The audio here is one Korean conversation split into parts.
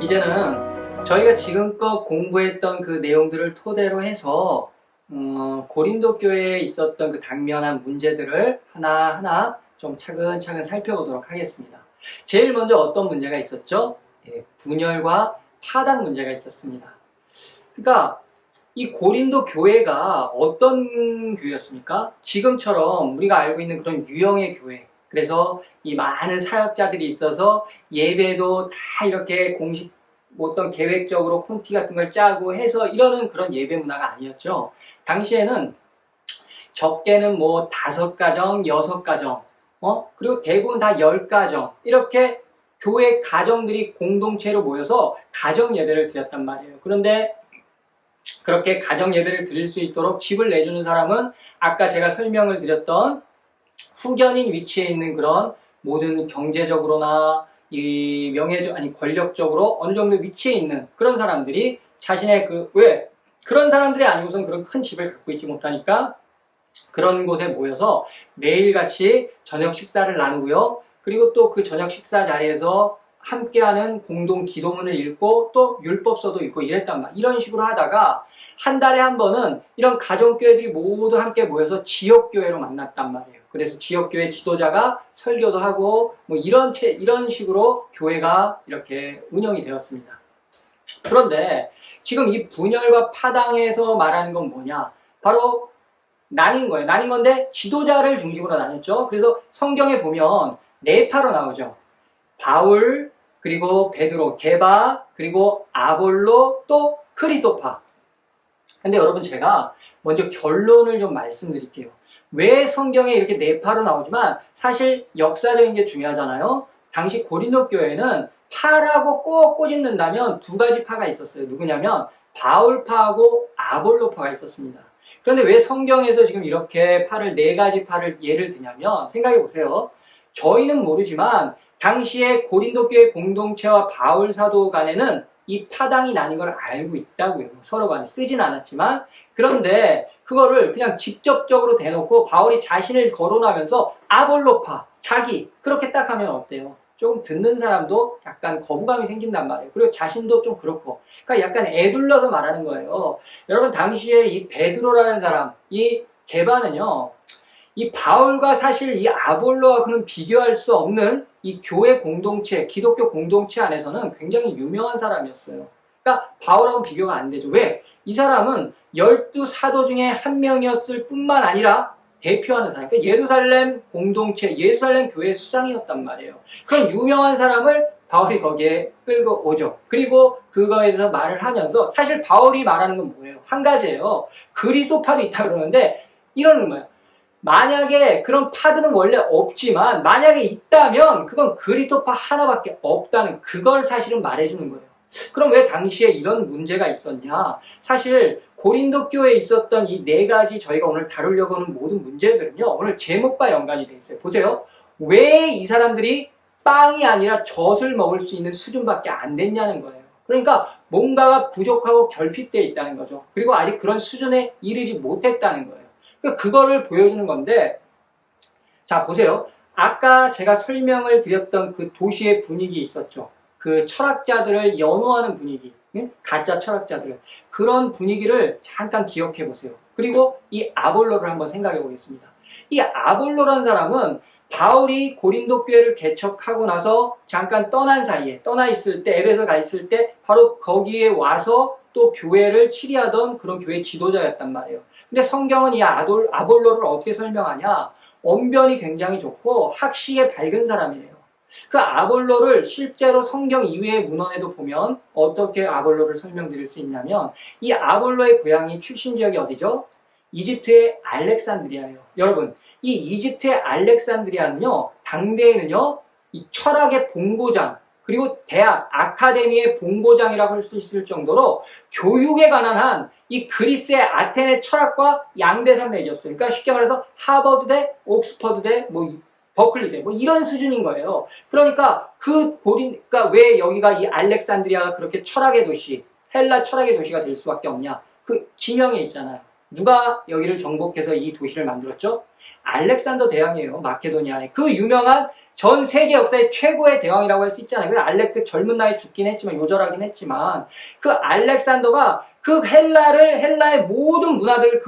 이제는 저희가 지금껏 공부했던 그 내용들을 토대로 해서 고린도 교회에 있었던 그 당면한 문제들을 하나하나 좀 차근차근 살펴보도록 하겠습니다. 제일 먼저 어떤 문제가 있었죠? 분열과 파당 문제가 있었습니다. 그러니까 이 고린도 교회가 어떤 교회였습니까? 지금처럼 우리가 알고 있는 그런 유형의 교회, 그래서 이 많은 사역자들이 있어서 예배도 다 이렇게 공식 어떤 계획적으로 콘티 같은 걸 짜고 해서 이러는 그런 예배 문화가 아니었죠. 당시에는 적게는 뭐 5가정, 6가정, 그리고 대부분 다 10가정, 이렇게 교회 가정들이 공동체로 모여서 가정 예배를 드렸단 말이에요. 그런데 그렇게 가정 예배를 드릴 수 있도록 집을 내주는 사람은 아까 제가 설명을 드렸던 후견인 위치에 있는 그런 모든 경제적으로나 이 권력적으로 어느 정도 위치에 있는 그런 사람들이 자신의 왜 그런 사람들이 아니고선 그런 큰 집을 갖고 있지 못하니까 그런 곳에 모여서 매일같이 저녁 식사를 나누고요. 그리고 또 그 저녁 식사 자리에서 함께하는 공동 기도문을 읽고 또 율법서도 읽고 이랬단 말이에요. 이런 식으로 하다가 한 달에 한 번은 이런 가정교회들이 모두 함께 모여서 지역교회로 만났단 말이에요. 그래서 지역교회 지도자가 설교도 하고 뭐 이런 식으로 교회가 이렇게 운영이 되었습니다. 그런데 지금 이 분열과 파당에서 말하는 건 뭐냐? 바로 나뉜 거예요. 나뉜 건데 지도자를 중심으로 나눴죠. 그래서 성경에 보면 네 파로 나오죠. 바울, 그리고 베드로, 게바, 그리고 아볼로, 또 그리스도파. 근데 여러분 제가 먼저 결론을 좀 말씀드릴게요. 왜 성경에 이렇게 네 파로 나오지만 사실 역사적인 게 중요하잖아요. 당시 고린도 교회는 파라고 꼭 꼬집는다면 두 가지 파가 있었어요. 누구냐면 바울파하고 아볼로파가 있었습니다. 그런데 왜 성경에서 지금 이렇게 네 가지 파를 예를 드냐면 생각해 보세요. 저희는 모르지만 당시에 고린도 교회 공동체와 바울 사도 간에는 이 파당이 나뉜 걸 알고 있다고요. 서로 간에 쓰진 않았지만. 그런데 그거를 그냥 직접적으로 대놓고 바울이 자신을 거론하면서 아볼로파, 자기, 그렇게 딱 하면 어때요? 조금 듣는 사람도 약간 거부감이 생긴단 말이에요. 그리고 자신도 좀 그렇고. 그러니까 약간 애둘러서 말하는 거예요. 여러분 당시에 이 베드로라는 사람, 이 게바는요, 이 바울과 사실 이 아볼로하고는 비교할 수 없는 이 교회 공동체, 기독교 공동체 안에서는 굉장히 유명한 사람이었어요. 그러니까 바울하고는 비교가 안 되죠. 왜? 이 사람은 12사도 중에 한 명이었을 뿐만 아니라 대표하는 사람, 그러니까 예루살렘 공동체, 예루살렘 교회 수장이었단 말이에요. 그런 유명한 사람을 바울이 거기에 끌고 오죠. 그리고 그거에 대해서 말을 하면서 사실 바울이 말하는 건 뭐예요? 한 가지예요. 그리스도파도 있다 그러는데 이러는 거예요. 만약에 그런 파들은 원래 없지만 만약에 있다면 그건 그리스도파 하나밖에 없다는 그걸 사실은 말해주는 거예요. 그럼 왜 당시에 이런 문제가 있었냐? 사실 고린도 교회에 있었던 이 네 가지 저희가 오늘 다루려고 하는 모든 문제들은요, 오늘 제목과 연관이 돼 있어요. 보세요. 왜 이 사람들이 빵이 아니라 젖을 먹을 수 있는 수준밖에 안 됐냐는 거예요. 그러니까 뭔가가 부족하고 결핍되어 있다는 거죠. 그리고 아직 그런 수준에 이르지 못했다는 거예요. 그거를 보여주는 건데, 자 보세요. 아까 제가 설명을 드렸던 그 도시의 분위기 있었죠. 그 철학자들을 연호하는 분위기, 가짜 철학자들을, 그런 분위기를 잠깐 기억해 보세요. 그리고 이 아볼로를 한번 생각해 보겠습니다. 이 아볼로라는 사람은 바울이 고린도 교회를 개척하고 나서 잠깐 떠나 있을 때, 에베소 가 있을 때 바로 거기에 와서 또 교회를 치리하던 그런 교회 지도자였단 말이에요. 근데 성경은 이 아볼로를 어떻게 설명하냐? 언변이 굉장히 좋고 학식에 밝은 사람이에요. 그 아볼로를 실제로 성경 이외의 문헌에도 보면 어떻게 아볼로를 설명드릴 수 있냐면, 이 아볼로의 고향이 출신 지역이 어디죠? 이집트의 알렉산드리아예요. 여러분, 이 이집트의 알렉산드리아는요, 당대에는요, 이 철학의 본고장, 그리고 대학, 아카데미의 본고장이라고 할 수 있을 정도로 교육에 관한 한 이 그리스의 아테네 철학과 양대산맥이었어요. 그러니까 쉽게 말해서 하버드대, 옥스퍼드대, 버클리대, 이런 수준인 거예요. 그러니까 그러니까 왜 여기가 이 알렉산드리아가 그렇게 철학의 도시, 헬라 철학의 도시가 될 수밖에 없냐? 그 지명에 있잖아요. 누가 여기를 정복해서 이 도시를 만들었죠? 알렉산더 대왕이에요. 마케도니아의 그 유명한 전 세계 역사의 최고의 대왕이라고 할 수 있잖아요. 그 젊은 나이에 죽긴 했지만, 요절하긴 했지만, 그 알렉산더가 그 헬라의 모든 문화들을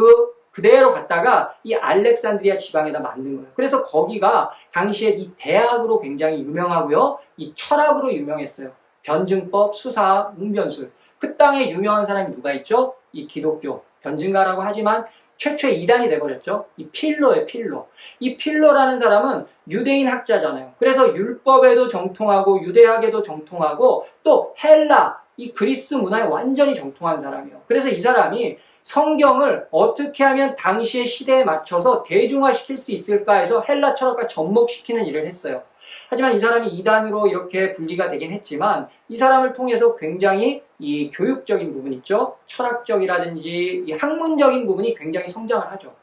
그대로 갖다가 이 알렉산드리아 지방에다 만든 거예요. 그래서 거기가 당시에 이 대학으로 굉장히 유명하고요. 이 철학으로 유명했어요. 변증법, 수사, 웅변술. 그 땅에 유명한 사람이 누가 있죠? 이 기독교. 변증가라고 하지만 최초의 이단이 돼버렸죠. 이 필로예요, 필로. 이 필로라는 사람은 유대인 학자잖아요. 그래서 율법에도 정통하고 유대학에도 정통하고 또 헬라, 이 그리스 문화에 완전히 정통한 사람이에요. 그래서 이 사람이 성경을 어떻게 하면 당시의 시대에 맞춰서 대중화시킬 수 있을까 해서 헬라 철학과 접목시키는 일을 했어요. 하지만 이 사람이 이단으로 이렇게 분리가 되긴 했지만 이 사람을 통해서 굉장히 이 교육적인 부분 있죠. 철학적이라든지 이 학문적인 부분이 굉장히 성장을 하죠.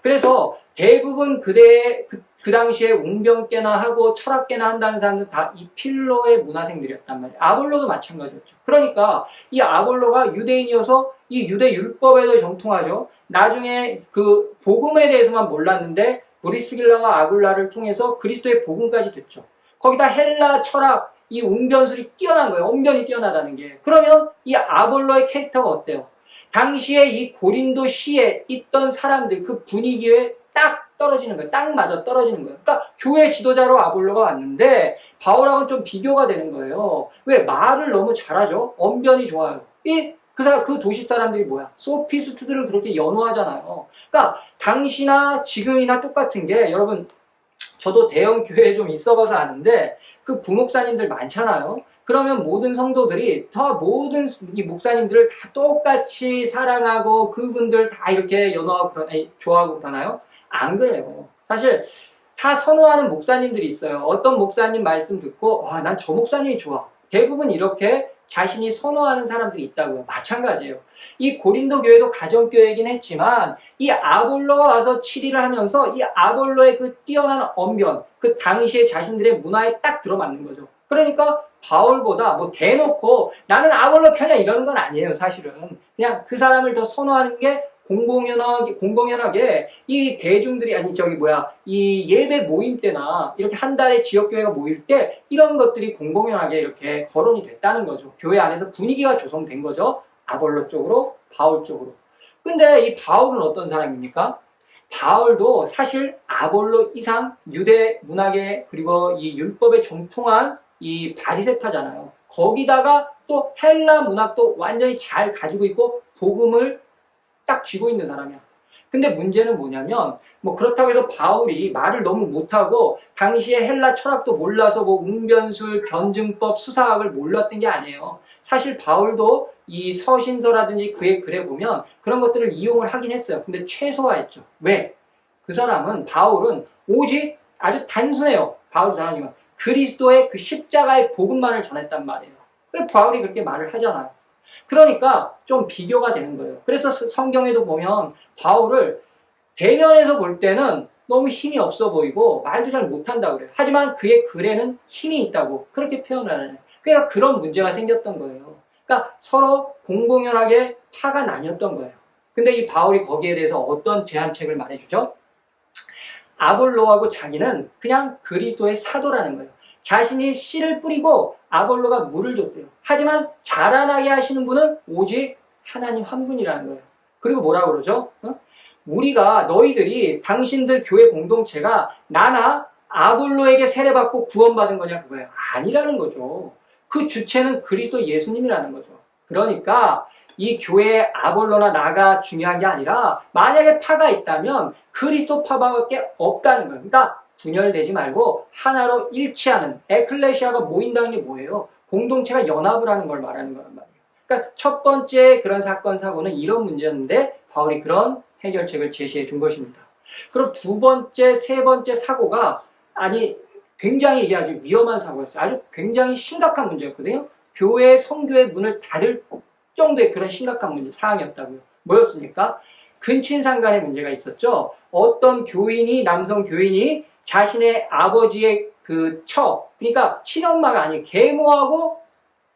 그래서 대부분 그 당시에 웅변계나 하고 철학계나 한다는 사람들 다 이 필로의 문화생들이었단 말이에요. 아볼로도 마찬가지였죠. 그러니까 이 아볼로가 유대인이어서 이 유대 율법에도 정통하죠. 나중에 그 복음에 대해서만 몰랐는데 브리스길라와 아굴라를 통해서 그리스도의 복음까지 듣죠. 거기다 헬라 철학, 이 웅변술이 뛰어난 거예요. 언변이 뛰어나다는 게. 그러면 이 아볼로의 캐릭터가 어때요? 당시에 이 고린도 시에 있던 사람들 그 분위기에 딱 떨어지는 거예요. 딱 맞아 떨어지는 거예요. 그러니까 교회 지도자로 아볼로가 왔는데 바울하고는 좀 비교가 되는 거예요. 왜? 말을 너무 잘하죠. 언변이 좋아요. 그 도시 사람들이 뭐야? 소피스트들을 그렇게 연호하잖아요. 그러니까 당시나 지금이나 똑같은 게 여러분 저도 대형 교회에 좀 있어봐서 아는데 그 부목사님들 많잖아요. 그러면 모든 성도들이 모든 이 목사님들을 다 똑같이 사랑하고 그분들 다 이렇게 연호하고 좋아하고 그러나요? 안 그래요. 사실 다 선호하는 목사님들이 있어요. 어떤 목사님 말씀 듣고 난 저 목사님이 좋아. 대부분 이렇게 자신이 선호하는 사람들이 있다고요. 마찬가지예요. 이 고린도 교회도 가정교회이긴 했지만 이 아볼로가 와서 치리를 하면서 이 아볼로의 그 뛰어난 언변, 그 당시에 자신들의 문화에 딱 들어맞는 거죠. 그러니까 바울보다 뭐 대놓고 나는 아볼로 편이야 이러는 건 아니에요. 사실은 그냥 그 사람을 더 선호하는 게 공공연하게 이 대중들이 이 예배 모임 때나 이렇게 한 달에 지역교회가 모일 때 이런 것들이 공공연하게 이렇게 거론이 됐다는 거죠. 교회 안에서 분위기가 조성된 거죠. 아볼로 쪽으로, 바울 쪽으로. 근데 이 바울은 어떤 사람입니까? 바울도 사실 아볼로 이상 유대 문학에 그리고 이 율법에 정통한 이 바리새파잖아요. 거기다가 또 헬라 문학도 완전히 잘 가지고 있고 복음을 딱 쥐고 있는 사람이야. 근데 문제는 뭐냐면 그렇다고 해서 바울이 말을 너무 못하고 당시에 헬라 철학도 몰라서 웅변술, 변증법, 수사학을 몰랐던 게 아니에요. 사실 바울도 이 서신서라든지 그의 글에 보면 그런 것들을 이용을 하긴 했어요. 근데 최소화했죠. 왜? 바울은 오직 아주 단순해요. 바울 사람이면 그리스도의 그 십자가의 복음만을 전했단 말이에요. 바울이 그렇게 말을 하잖아요. 그러니까 좀 비교가 되는 거예요. 그래서 성경에도 보면 바울을 대면에서 볼 때는 너무 힘이 없어 보이고 말도 잘 못한다고 그래요. 하지만 그의 글에는 힘이 있다고 그렇게 표현을 하는 거예요. 그러니까 그런 문제가 생겼던 거예요. 그러니까 서로 공공연하게 파가 나뉘었던 거예요. 근데 이 바울이 거기에 대해서 어떤 제한책을 말해주죠? 아볼로하고 자기는 그냥 그리스도의 사도라는 거예요. 자신이 씨를 뿌리고 아볼로가 물을 줬대요. 하지만 자라나게 하시는 분은 오직 하나님 한 분이라는 거예요. 그리고 뭐라고 그러죠? 너희들이 당신들 교회 공동체가 나나 아볼로에게 세례받고 구원받은 거냐 그거예요. 아니라는 거죠. 그 주체는 그리스도 예수님이라는 거죠. 그러니까 이 교회에 아볼로나 나가 중요한 게 아니라 만약에 파가 있다면 그리스도 파밖에 없다는 거예요. 그러니까 분열되지 말고 하나로 일치하는 에클레시아가 모인다는 게 뭐예요? 공동체가 연합을 하는 걸 말하는 거란 말이에요. 그러니까 첫 번째 그런 사건 사고는 이런 문제였는데 바울이 그런 해결책을 제시해 준 것입니다. 그럼 두 번째, 세 번째 사고가 굉장히 이게 아주 위험한 사고였어요. 아주 굉장히 심각한 문제였거든요. 교회 성교의 문을 닫을 정도의 그런 심각한 사항이었다고요. 뭐였습니까? 근친상 간의 문제가 있었죠. 어떤 남성 교인이 자신의 아버지의 그러니까 친엄마가 아니에요. 계모하고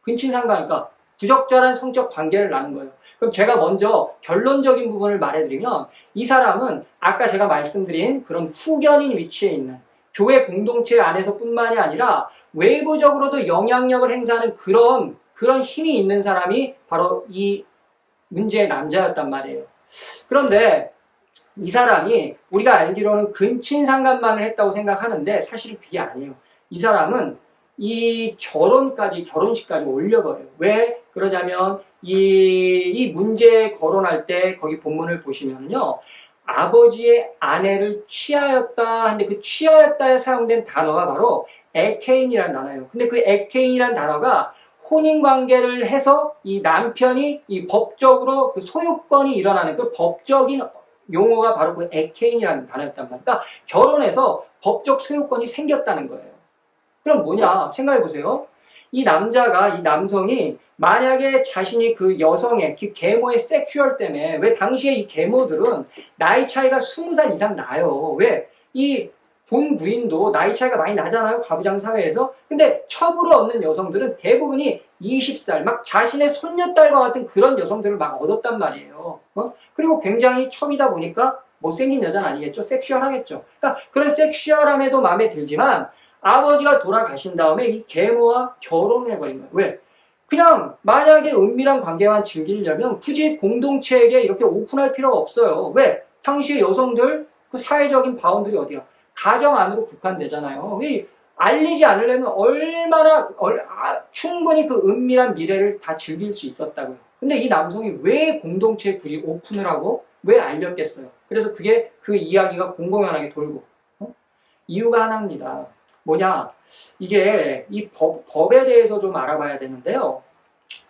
근친상간, 그러니까 부적절한 성적 관계를 나눈 거예요. 그럼 제가 먼저 결론적인 부분을 말해드리면 이 사람은 아까 제가 말씀드린 그런 후견인 위치에 있는 교회 공동체 안에서뿐만이 아니라 외부적으로도 영향력을 행사하는 그런 힘이 있는 사람이 바로 이 문제의 남자였단 말이에요. 그런데 이 사람이 우리가 알기로는 근친상간만을 했다고 생각하는데 사실은 그게 아니에요. 이 사람은 이 결혼식까지 올려버려요. 왜 그러냐면 이 문제 거론할 때 거기 본문을 보시면요. 아버지의 아내를 취하였다 하는데 그 취하였다에 사용된 단어가 바로 에케인이라는 단어예요. 근데 그 에케인이라는 단어가 혼인관계를 해서 이 남편이 이 법적으로 그 소유권이 일어나는 그 법적인 용어가 바로 그 에케인이라는 단어였단 말이에요. 그러니까 결혼해서 법적 소유권이 생겼다는 거예요. 그럼 뭐냐? 생각해보세요. 이 남성이 만약에 자신이 그 여성의, 그 계모의 섹슈얼 때문에, 왜 당시에 이 계모들은 나이 차이가 20살 이상 나요. 왜? 이 본 부인도 나이 차이가 많이 나잖아요. 가부장 사회에서. 근데 첩으로 얻는 여성들은 대부분이 20살, 막 자신의 손녀딸과 같은 그런 여성들을 막 얻었단 말이에요. 그리고 굉장히 첩이다 보니까 못생긴 여자는 아니겠죠. 섹슈얼하겠죠. 그러니까 그런 섹슈얼함에도 마음에 들지만 아버지가 돌아가신 다음에 이 계모와 결혼을 해버린 거예요. 왜? 그냥 만약에 은밀한 관계만 즐기려면 굳이 공동체에게 이렇게 오픈할 필요가 없어요. 왜? 당시의 여성들 그 사회적인 바운들이 어디야? 가정 안으로 국한되잖아요. 알리지 않으려면 충분히 그 은밀한 미래를 다 즐길 수 있었다고요. 근데 이 남성이 왜 공동체에 굳이 오픈을 하고 왜 알렸겠어요? 그래서 그 이야기가 공공연하게 돌고 이유가 하나입니다. 뭐냐? 이게 이 법에 대해서 좀 알아봐야 되는데요.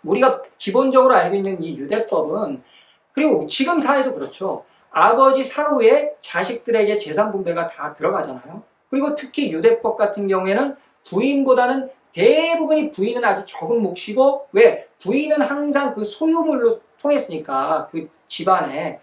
우리가 기본적으로 알고 있는 이 유대법은 그리고 지금 사회도 그렇죠. 아버지 사후에 자식들에게 재산 분배가 다 들어가잖아요. 그리고 특히 유대법 같은 경우에는 부인보다는 대부분이 부인은 아주 적은 몫이고 왜? 부인은 항상 그 소유물로 통했으니까 그 집안에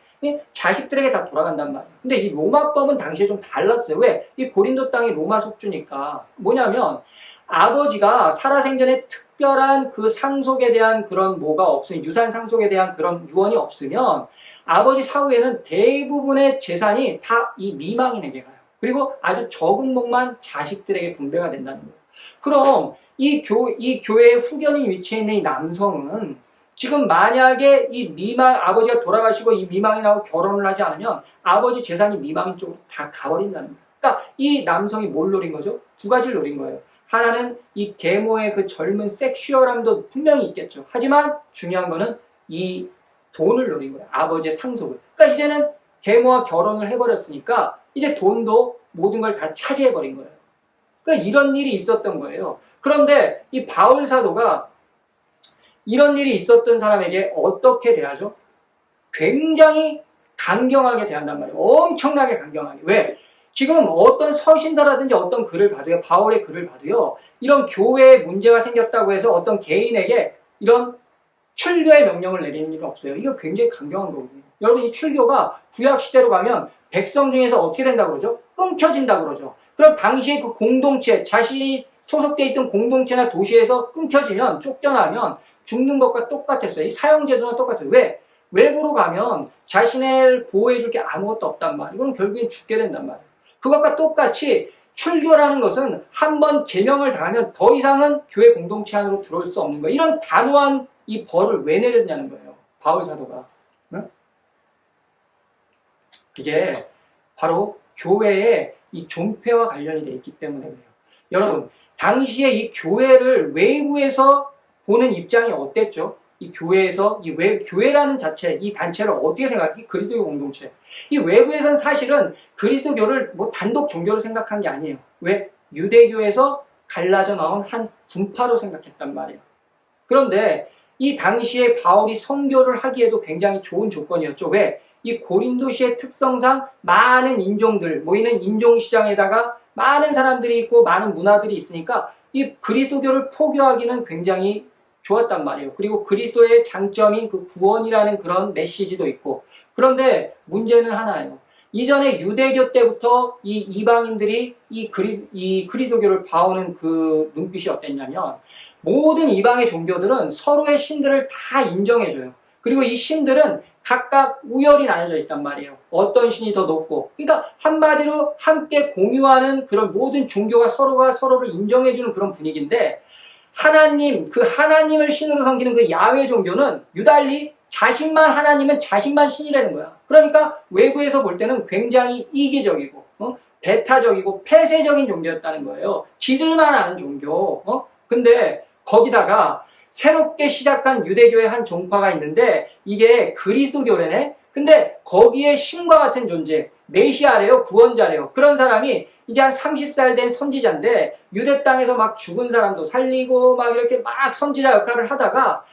자식들에게 다 돌아간단 말이에요. 근데 이 로마법은 당시에 좀 달랐어요. 왜? 이 고린도 땅이 로마 속주니까. 뭐냐면 아버지가 살아생전에 특별한 그 상속에 대한 그런 뭐가 없으면 유산 상속에 대한 그런 유언이 없으면 아버지 사후에는 대부분의 재산이 다 이 미망인에게 가요. 그리고 아주 적은 몫만 자식들에게 분배가 된다는 거예요. 그럼 이 교회의 후견인 위치에 있는 이 남성은 지금 만약에 아버지가 돌아가시고 이 미망인하고 결혼을 하지 않으면 아버지 재산이 미망인 쪽으로 다 가버린다는 거예요. 그러니까 이 남성이 뭘 노린 거죠? 두 가지를 노린 거예요. 하나는 이 계모의 그 젊은 섹슈얼함도 분명히 있겠죠. 하지만 중요한 거는 이 돈을 노린 거예요. 아버지의 상속을. 그러니까 이제는 계모와 결혼을 해버렸으니까 이제 돈도 모든 걸 다 차지해버린 거예요. 그러니까 이런 일이 있었던 거예요. 그런데 이 바울 사도가 이런 일이 있었던 사람에게 어떻게 대하죠? 굉장히 강경하게 대한단 말이에요. 엄청나게 강경하게. 왜? 지금 어떤 서신서라든지 어떤 글을 봐도요, 바울의 글을 봐도요, 이런 교회에 문제가 생겼다고 해서 어떤 개인에게 이런 출교의 명령을 내리는 일은 없어요. 이거 굉장히 강경한 거거든요. 여러분, 이 출교가 구약시대로 가면 백성 중에서 어떻게 된다고 그러죠? 끊겨진다고 그러죠. 그럼 당시에 그 공동체, 자신이 소속돼 있던 공동체나 도시에서 끊겨지면, 쫓겨나면 죽는 것과 똑같았어요. 이 사형제도나 똑같아요. 왜? 외부로 가면 자신을 보호해줄 게 아무것도 없단 말이에요. 이건 결국엔 죽게 된단 말이에요. 그것과 똑같이 출교라는 것은 한번 제명을 당하면 더 이상은 교회 공동체 안으로 들어올 수 없는 거예요. 이런 단호한 이 벌을 왜 내렸냐는 거예요. 바울 사도가. 응? 그게 바로 교회의 이 존폐와 관련이 되어 있기 때문에 그래요. 여러분, 당시에 이 교회를 외부에서 보는 입장이 어땠죠? 이 교회에서 교회라는 자체, 이 단체를 어떻게 생각해? 그리스도교 공동체. 이 외부에서는 사실은 그리스도교를 뭐 단독 종교로 생각한 게 아니에요. 왜? 유대교에서 갈라져 나온 한 분파로 생각했단 말이에요. 그런데 이 당시에 바울이 선교를 하기에도 굉장히 좋은 조건이었죠. 왜? 이 고린도시의 특성상 많은 인종들 모이는 인종시장에다가 많은 사람들이 있고 많은 문화들이 있으니까 이 그리스도교를 포교하기는 굉장히 좋았단 말이에요. 그리고 그리스도의 장점인 그 구원이라는 그런 메시지도 있고. 그런데 문제는 하나예요. 이전에 유대교 때부터 이 이방인들이 이 그리스도교를 봐오는 그 눈빛이 어땠냐면 모든 이방의 종교들은 서로의 신들을 다 인정해줘요. 그리고 이 신들은 각각 우열이 나눠져 있단 말이에요. 어떤 신이 더 높고. 그러니까 한마디로 함께 공유하는 그런 모든 종교가 서로가 서로를 인정해주는 그런 분위기인데, 하나님, 그 하나님을 신으로 섬기는 그 야훼 종교는 유달리 자신만 하나님은 자신만 신이라는 거야. 그러니까 외부에서 볼 때는 굉장히 이기적이고, 배타적이고 폐쇄적인 종교였다는 거예요. 지들만 아는 종교. 근데 거기다가 새롭게 시작한 유대교의 한 종파가 있는데 이게 그리스도교래네. 근데 거기에 신과 같은 존재, 메시아래요, 구원자래요. 그런 사람이 이제 한 30살 된 선지자인데 유대 땅에서 막 죽은 사람도 살리고 막 이렇게 막 선지자 역할을 하다가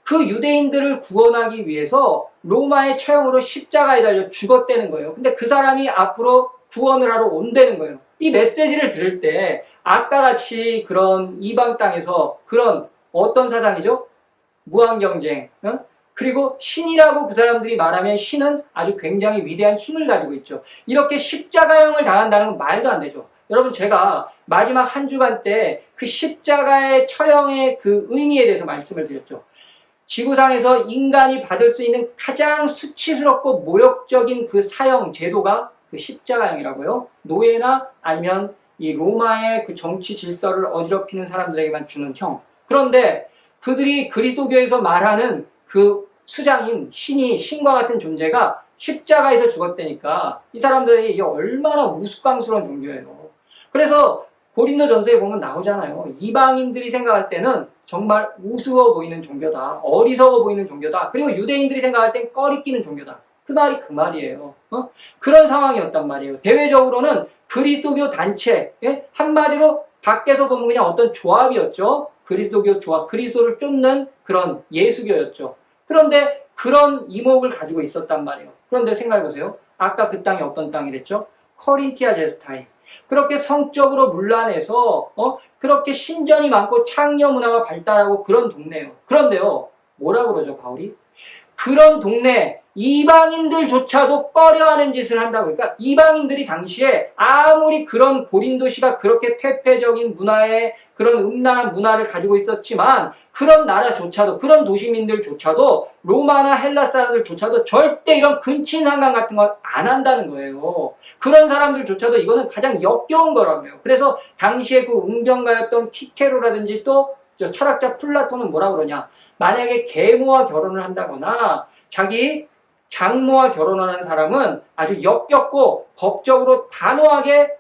그 유대인들을 구원하기 위해서 로마의 처형으로 십자가에 달려 죽었다는 거예요. 근데 그 사람이 앞으로 구원을 하러 온다는 거예요. 이 메시지를 들을 때 아까 같이 그런 이방 땅에서 그런 어떤 사상이죠? 무한경쟁. 그리고 신이라고 그 사람들이 말하면 신은 아주 굉장히 위대한 힘을 가지고 있죠. 이렇게 십자가형을 당한다는 건 말도 안 되죠. 여러분, 제가 마지막 한 주간 때 그 십자가의 처형의 그 의미에 대해서 말씀을 드렸죠. 지구상에서 인간이 받을 수 있는 가장 수치스럽고 모욕적인 그 사형 제도가 그 십자가형이라고요. 노예나 아니면 이 로마의 그 정치 질서를 어지럽히는 사람들에게만 주는 형. 그런데 그들이 그리스도교에서 말하는 그 수장인 신이, 신과 같은 존재가 십자가에서 죽었다니까 이 사람들에게 이게 얼마나 우스꽝스러운 종교예요. 그래서 고린도전서에 보면 나오잖아요. 이방인들이 생각할 때는 정말 우스워 보이는 종교다. 어리석어 보이는 종교다. 그리고 유대인들이 생각할 땐 꺼리끼는 종교다. 그 말이 그 말이에요. 그런 상황이었단 말이에요. 대외적으로는 그리스도교 단체, 한마디로 밖에서 보면 그냥 어떤 조합이었죠. 그리스도교 조합, 그리스도를 쫓는 그런 예수교였죠. 그런데 그런 이목을 가지고 있었단 말이에요. 그런데 생각해보세요. 아까 그 땅이 어떤 땅이랬죠? 커린티아 제스타인. 그렇게 성적으로 문란해서 그렇게 신전이 많고 창녀 문화가 발달하고 그런 동네예요. 그런데요, 뭐라고 그러죠, 바울이? 그런 동네 이방인들조차도 꺼려하는 짓을 한다고. 그러니까 이방인들이 당시에 아무리 그런 고린도시가 그렇게 퇴폐적인 문화에 그런 음란한 문화를 가지고 있었지만 그런 나라조차도, 그런 도시민들조차도, 로마나 헬라 사람들조차도 절대 이런 근친상간 같은 거 안 한다는 거예요. 그런 사람들조차도 이거는 가장 역겨운 거라고요. 그래서 당시에 그 웅변가였던 키케로라든지 또 철학자 플라톤은 뭐라 그러냐? 만약에 계모와 결혼을 한다거나 자기 장모와 결혼을 하는 사람은 아주 역겹고 법적으로 단호하게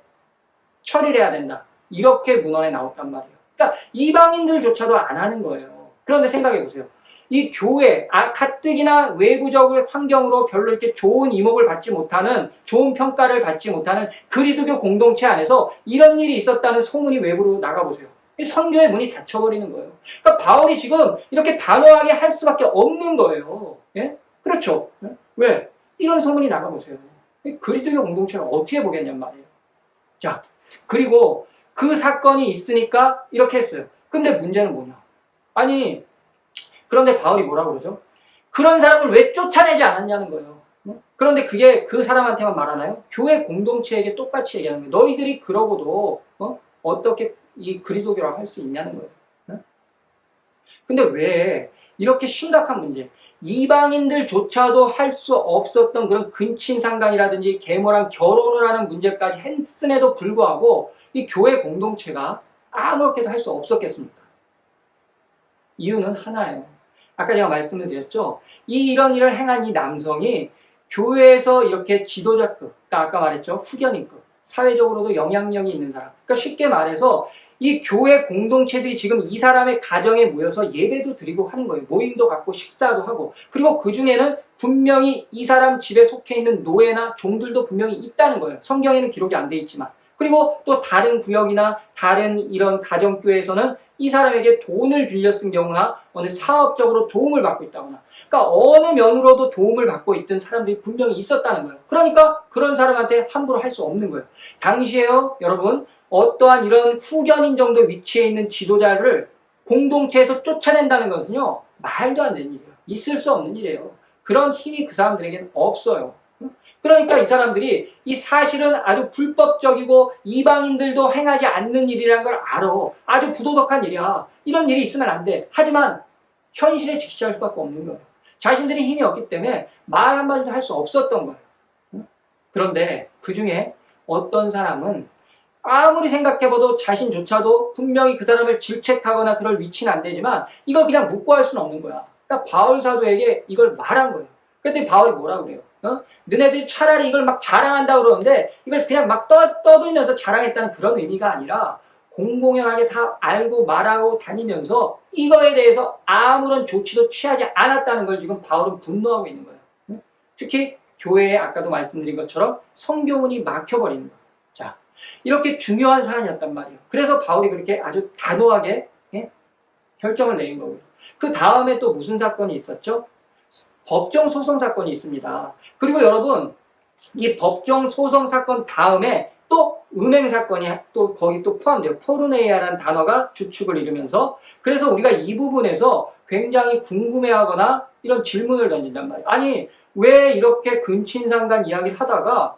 처리를 해야 된다. 이렇게 문헌에 나왔단 말이에요. 그러니까 이방인들조차도 안 하는 거예요. 그런데 생각해 보세요. 이 교회, 가뜩이나 외부적인 환경으로 별로 이렇게 좋은 이목을 받지 못하는, 좋은 평가를 받지 못하는 그리스도교 공동체 안에서 이런 일이 있었다는 소문이 외부로 나가보세요. 선교의 문이 닫혀버리는 거예요. 그러니까 바울이 지금 이렇게 단호하게 할 수밖에 없는 거예요. 예? 그렇죠. 왜? 이런 소문이 나가보세요. 그리스도교 공동체를 어떻게 보겠냔 말이에요. 자, 그리고 그 사건이 있으니까 이렇게 했어요. 근데 문제는 뭐냐? 아니, 그런데 바울이 뭐라고 그러죠? 그런 사람을 왜 쫓아내지 않았냐는 거예요. 그런데 그게 그 사람한테만 말하나요? 교회 공동체에게 똑같이 얘기하는 거예요. 너희들이 그러고도 어떻게 이 그리스도교라고 할 수 있냐는 거예요. 근데 왜 이렇게 심각한 문제, 이방인들조차도 할 수 없었던 그런 근친상간이라든지 계모랑 결혼을 하는 문제까지 했음에도 불구하고 이 교회 공동체가 아무렇게도 할 수 없었겠습니까? 이유는 하나예요. 아까 제가 말씀을 드렸죠. 이런 일을 행한 이 남성이 교회에서 이렇게 지도자급, 그러니까 아까 말했죠. 후견인급, 사회적으로도 영향력이 있는 사람. 그러니까 쉽게 말해서 이 교회 공동체들이 지금 이 사람의 가정에 모여서 예배도 드리고 하는 거예요. 모임도 갖고 식사도 하고. 그리고 그 중에는 분명히 이 사람 집에 속해 있는 노예나 종들도 분명히 있다는 거예요. 성경에는 기록이 안 돼 있지만. 그리고 또 다른 구역이나 다른 이런 가정교회에서는 이 사람에게 돈을 빌려 쓴 경우나 어느 사업적으로 도움을 받고 있다거나, 그러니까 어느 면으로도 도움을 받고 있던 사람들이 분명히 있었다는 거예요. 그러니까 그런 사람한테 함부로 할 수 없는 거예요. 당시에요, 여러분, 어떠한 이런 후견인 정도 위치에 있는 지도자를 공동체에서 쫓아낸다는 것은요, 말도 안 되는 일이에요. 있을 수 없는 일이에요. 그런 힘이 그 사람들에게는 없어요. 그러니까 이 사람들이 이 사실은 아주 불법적이고 이방인들도 행하지 않는 일이라는 걸 알아. 아주 부도덕한 일이야. 이런 일이 있으면 안 돼. 하지만 현실에 직시할 수밖에 없는 거예요. 자신들이 힘이 없기 때문에 말 한마디도 할 수 없었던 거예요. 그런데 그 중에 어떤 사람은 아무리 생각해봐도 자신조차도 분명히 그 사람을 질책하거나 그럴 위치는 안 되지만 이걸 그냥 묵고할 수는 없는 거야. 그러니까 바울 사도에게 이걸 말한 거예요. 그랬더니 바울이 뭐라 그래요? 너네들이 차라리 이걸 막 자랑한다고 그러는데 이걸 그냥 막 떠들면서 자랑했다는 그런 의미가 아니라 공공연하게 다 알고 말하고 다니면서 이거에 대해서 아무런 조치도 취하지 않았다는 걸 지금 바울은 분노하고 있는 거예요. 특히 교회에 아까도 말씀드린 것처럼 성교문이 막혀버리는 거예요. 자, 이렇게 중요한 사안이었단 말이에요. 그래서 바울이 그렇게 아주 단호하게 결정을 내린 거고요. 그 다음에 또 무슨 사건이 있었죠? 법정 소송 사건이 있습니다. 그리고 여러분, 이 법정 소송 사건 다음에 또 은행 사건이 또 거기 또 포함돼요. 포르네이아라는 단어가 주축을 이루면서, 그래서 우리가 이 부분에서 굉장히 궁금해하거나 이런 질문을 던진단 말이에요. 아니, 왜 이렇게 근친상간 이야기를 하다가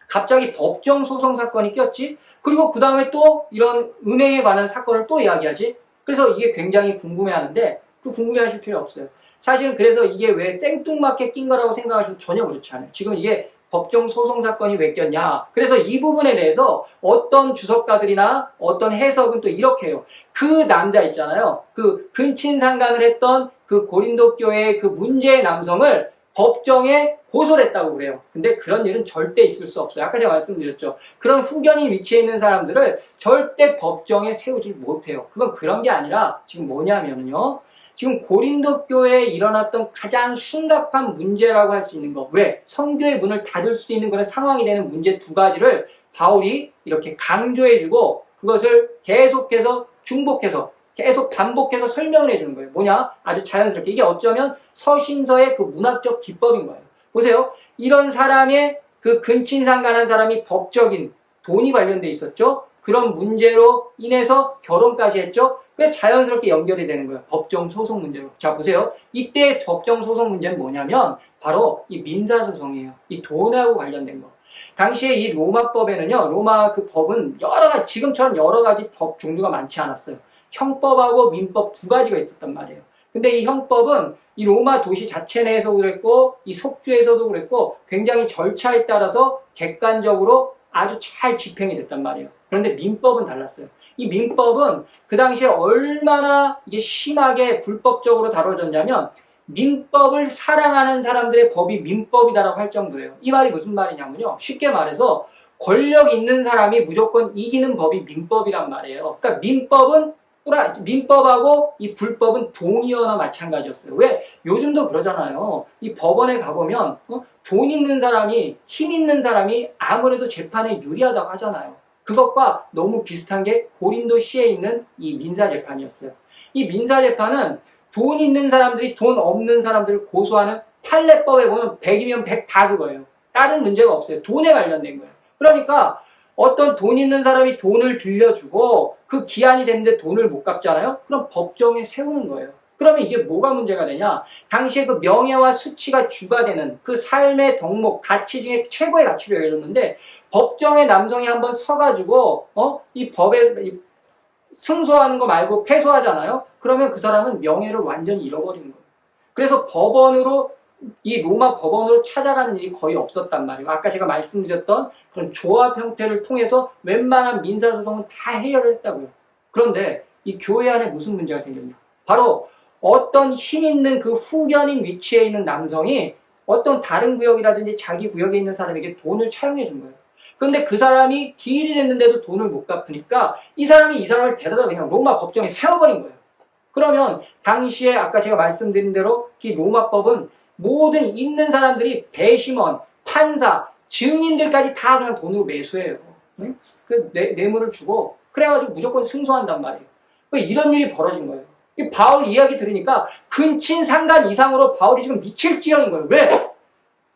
갑자기 법정 소송 사건이 꼈지? 그리고 그 다음에 또 이런 은행에 관한 사건을 또 이야기하지? 그래서 이게 굉장히 궁금해하는데 그 궁금해하실 필요 없어요. 사실은 그래서 이게 왜 생뚱맞게 낀 거라고 생각하셔도 전혀 그렇지 않아요. 지금 이게 법정 소송 사건이 왜 꼈냐? 그래서 이 부분에 대해서 어떤 주석가들이나 어떤 해석은 또 이렇게 해요. 그 남자 있잖아요. 그 근친상간을 했던 그 고린도 교회의 그 문제의 남성을 법정에 고소를 했다고 그래요. 근데 그런 일은 절대 있을 수 없어요. 아까 제가 말씀드렸죠. 그런 후견인 위치에 있는 사람들을 절대 법정에 세우지 못해요. 그건 그런 게 아니라 지금 뭐냐면요. 지금 고린도 교회에 일어났던 가장 심각한 문제라고 할 수 있는 거. 왜? 성교의 문을 닫을 수 있는 그런 상황이 되는 문제 두 가지를 바울이 이렇게 강조해주고 그것을 계속해서 중복해서 계속 반복해서 설명을 해주는 거예요. 뭐냐? 아주 자연스럽게. 이게 어쩌면 서신서의 그 문학적 기법인 거예요. 보세요. 이런 사람의 그 근친상간한 사람이 법적인 돈이 관련돼 있었죠. 그런 문제로 인해서 결혼까지 했죠. 그게 자연스럽게 연결이 되는 거예요. 법정 소송 문제로. 자, 보세요. 이때 법정 소송 문제는 뭐냐면 바로 이 민사소송이에요. 이 돈하고 관련된 거. 당시에 이 로마법에는요. 로마 그 법은 여러 가지, 지금처럼 여러 가지 법 종류가 많지 않았어요. 형법하고 민법 두 가지가 있었단 말이에요. 근데 이 형법은 이 로마 도시 자체 내에서도 그랬고 이 속주에서도 그랬고 굉장히 절차에 따라서 객관적으로 아주 잘 집행이 됐단 말이에요. 그런데 민법은 달랐어요. 이 민법은 그 당시에 얼마나 이게 심하게 불법적으로 다뤄졌냐면 민법을 사랑하는 사람들의 법이 민법이다라고 할 정도예요. 이 말이 무슨 말이냐면요. 쉽게 말해서 권력 있는 사람이 무조건 이기는 법이 민법이란 말이에요. 그러니까 민법하고 이 불법은 동의어나 마찬가지였어요. 왜? 요즘도 그러잖아요. 이 법원에 가보면 돈 있는 사람이, 힘 있는 사람이 아무래도 재판에 유리하다고 하잖아요. 그것과 너무 비슷한 게 고린도시에 있는 이 민사재판이었어요. 이 민사재판은 돈 있는 사람들이 돈 없는 사람들을 고소하는 판례법에 보면 100이면 100 다 그거예요. 다른 문제가 없어요. 돈에 관련된 거예요. 그러니까 어떤 돈 있는 사람이 돈을 빌려주고 그 기한이 됐는데 돈을 못 갚잖아요? 그럼 법정에 세우는 거예요. 그러면 이게 뭐가 문제가 되냐? 당시에 그 명예와 수치가 주가 되는 그 삶의 덕목, 가치 중에 최고의 가치로 여겼는데 법정에 남성이 한번 서가지고 이 법에 승소하는 거 말고 패소하잖아요? 그러면 그 사람은 명예를 완전히 잃어버리는 거예요. 그래서 법원으로 이 로마 법원으로 찾아가는 일이 거의 없었단 말이에요. 아까 제가 말씀드렸던 그런 조합 형태를 통해서 웬만한 민사소송은 다 해결을 했다고요. 그런데 이 교회 안에 무슨 문제가 생겼냐? 바로 어떤 힘 있는 그 후견인 위치에 있는 남성이 어떤 다른 구역이라든지 자기 구역에 있는 사람에게 돈을 차용해 준 거예요. 그런데 그 사람이 기일이 됐는데도 돈을 못 갚으니까 이 사람을 데려다 그냥 로마 법정에 세워버린 거예요. 그러면 당시에 아까 제가 말씀드린 대로 이 로마법은 모든 있는 사람들이 배심원, 판사, 증인들까지 다 그냥 돈으로 매수해요. 응? 그 뇌물을 주고 그래가지고 무조건 승소한단 말이에요. 이런 일이 벌어진 거예요. 바울 이야기 들으니까 근친상간 이상으로 바울이 지금 미칠 지경인 거예요. 왜?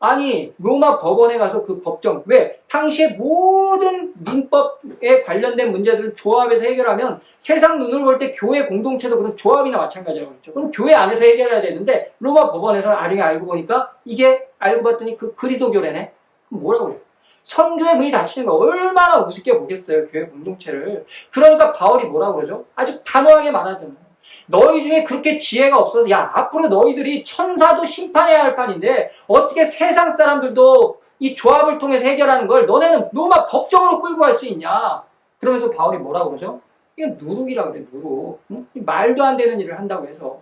아니 로마 법원에 가서 그 법정 왜? 당시에 모든 민법에 관련된 문제들을 조합해서 해결하면 세상 눈으로 볼 때 교회 공동체도 그런 조합이나 마찬가지라고 그랬죠. 그럼 교회 안에서 해결해야 되는데 로마 법원에서 나중에 알고 보니까 이게 알고 봤더니 그 그리스도교래네. 그럼 뭐라고 그래요? 선교의 문이 닫히는 거 얼마나 우습게 보겠어요. 교회 공동체를. 그러니까 바울이 뭐라고 그러죠? 아주 단호하게 말하잖아요. 너희 중에 그렇게 지혜가 없어서 야 앞으로 너희들이 천사도 심판해야 할 판인데 어떻게 세상 사람들도 이 조합을 통해서 해결하는 걸 너네는 너만 법정으로 끌고 갈 수 있냐. 그러면서 바울이 뭐라고 그러죠? 이건 누룩이라고 그래, 누룩. 응? 말도 안 되는 일을 한다고 해서.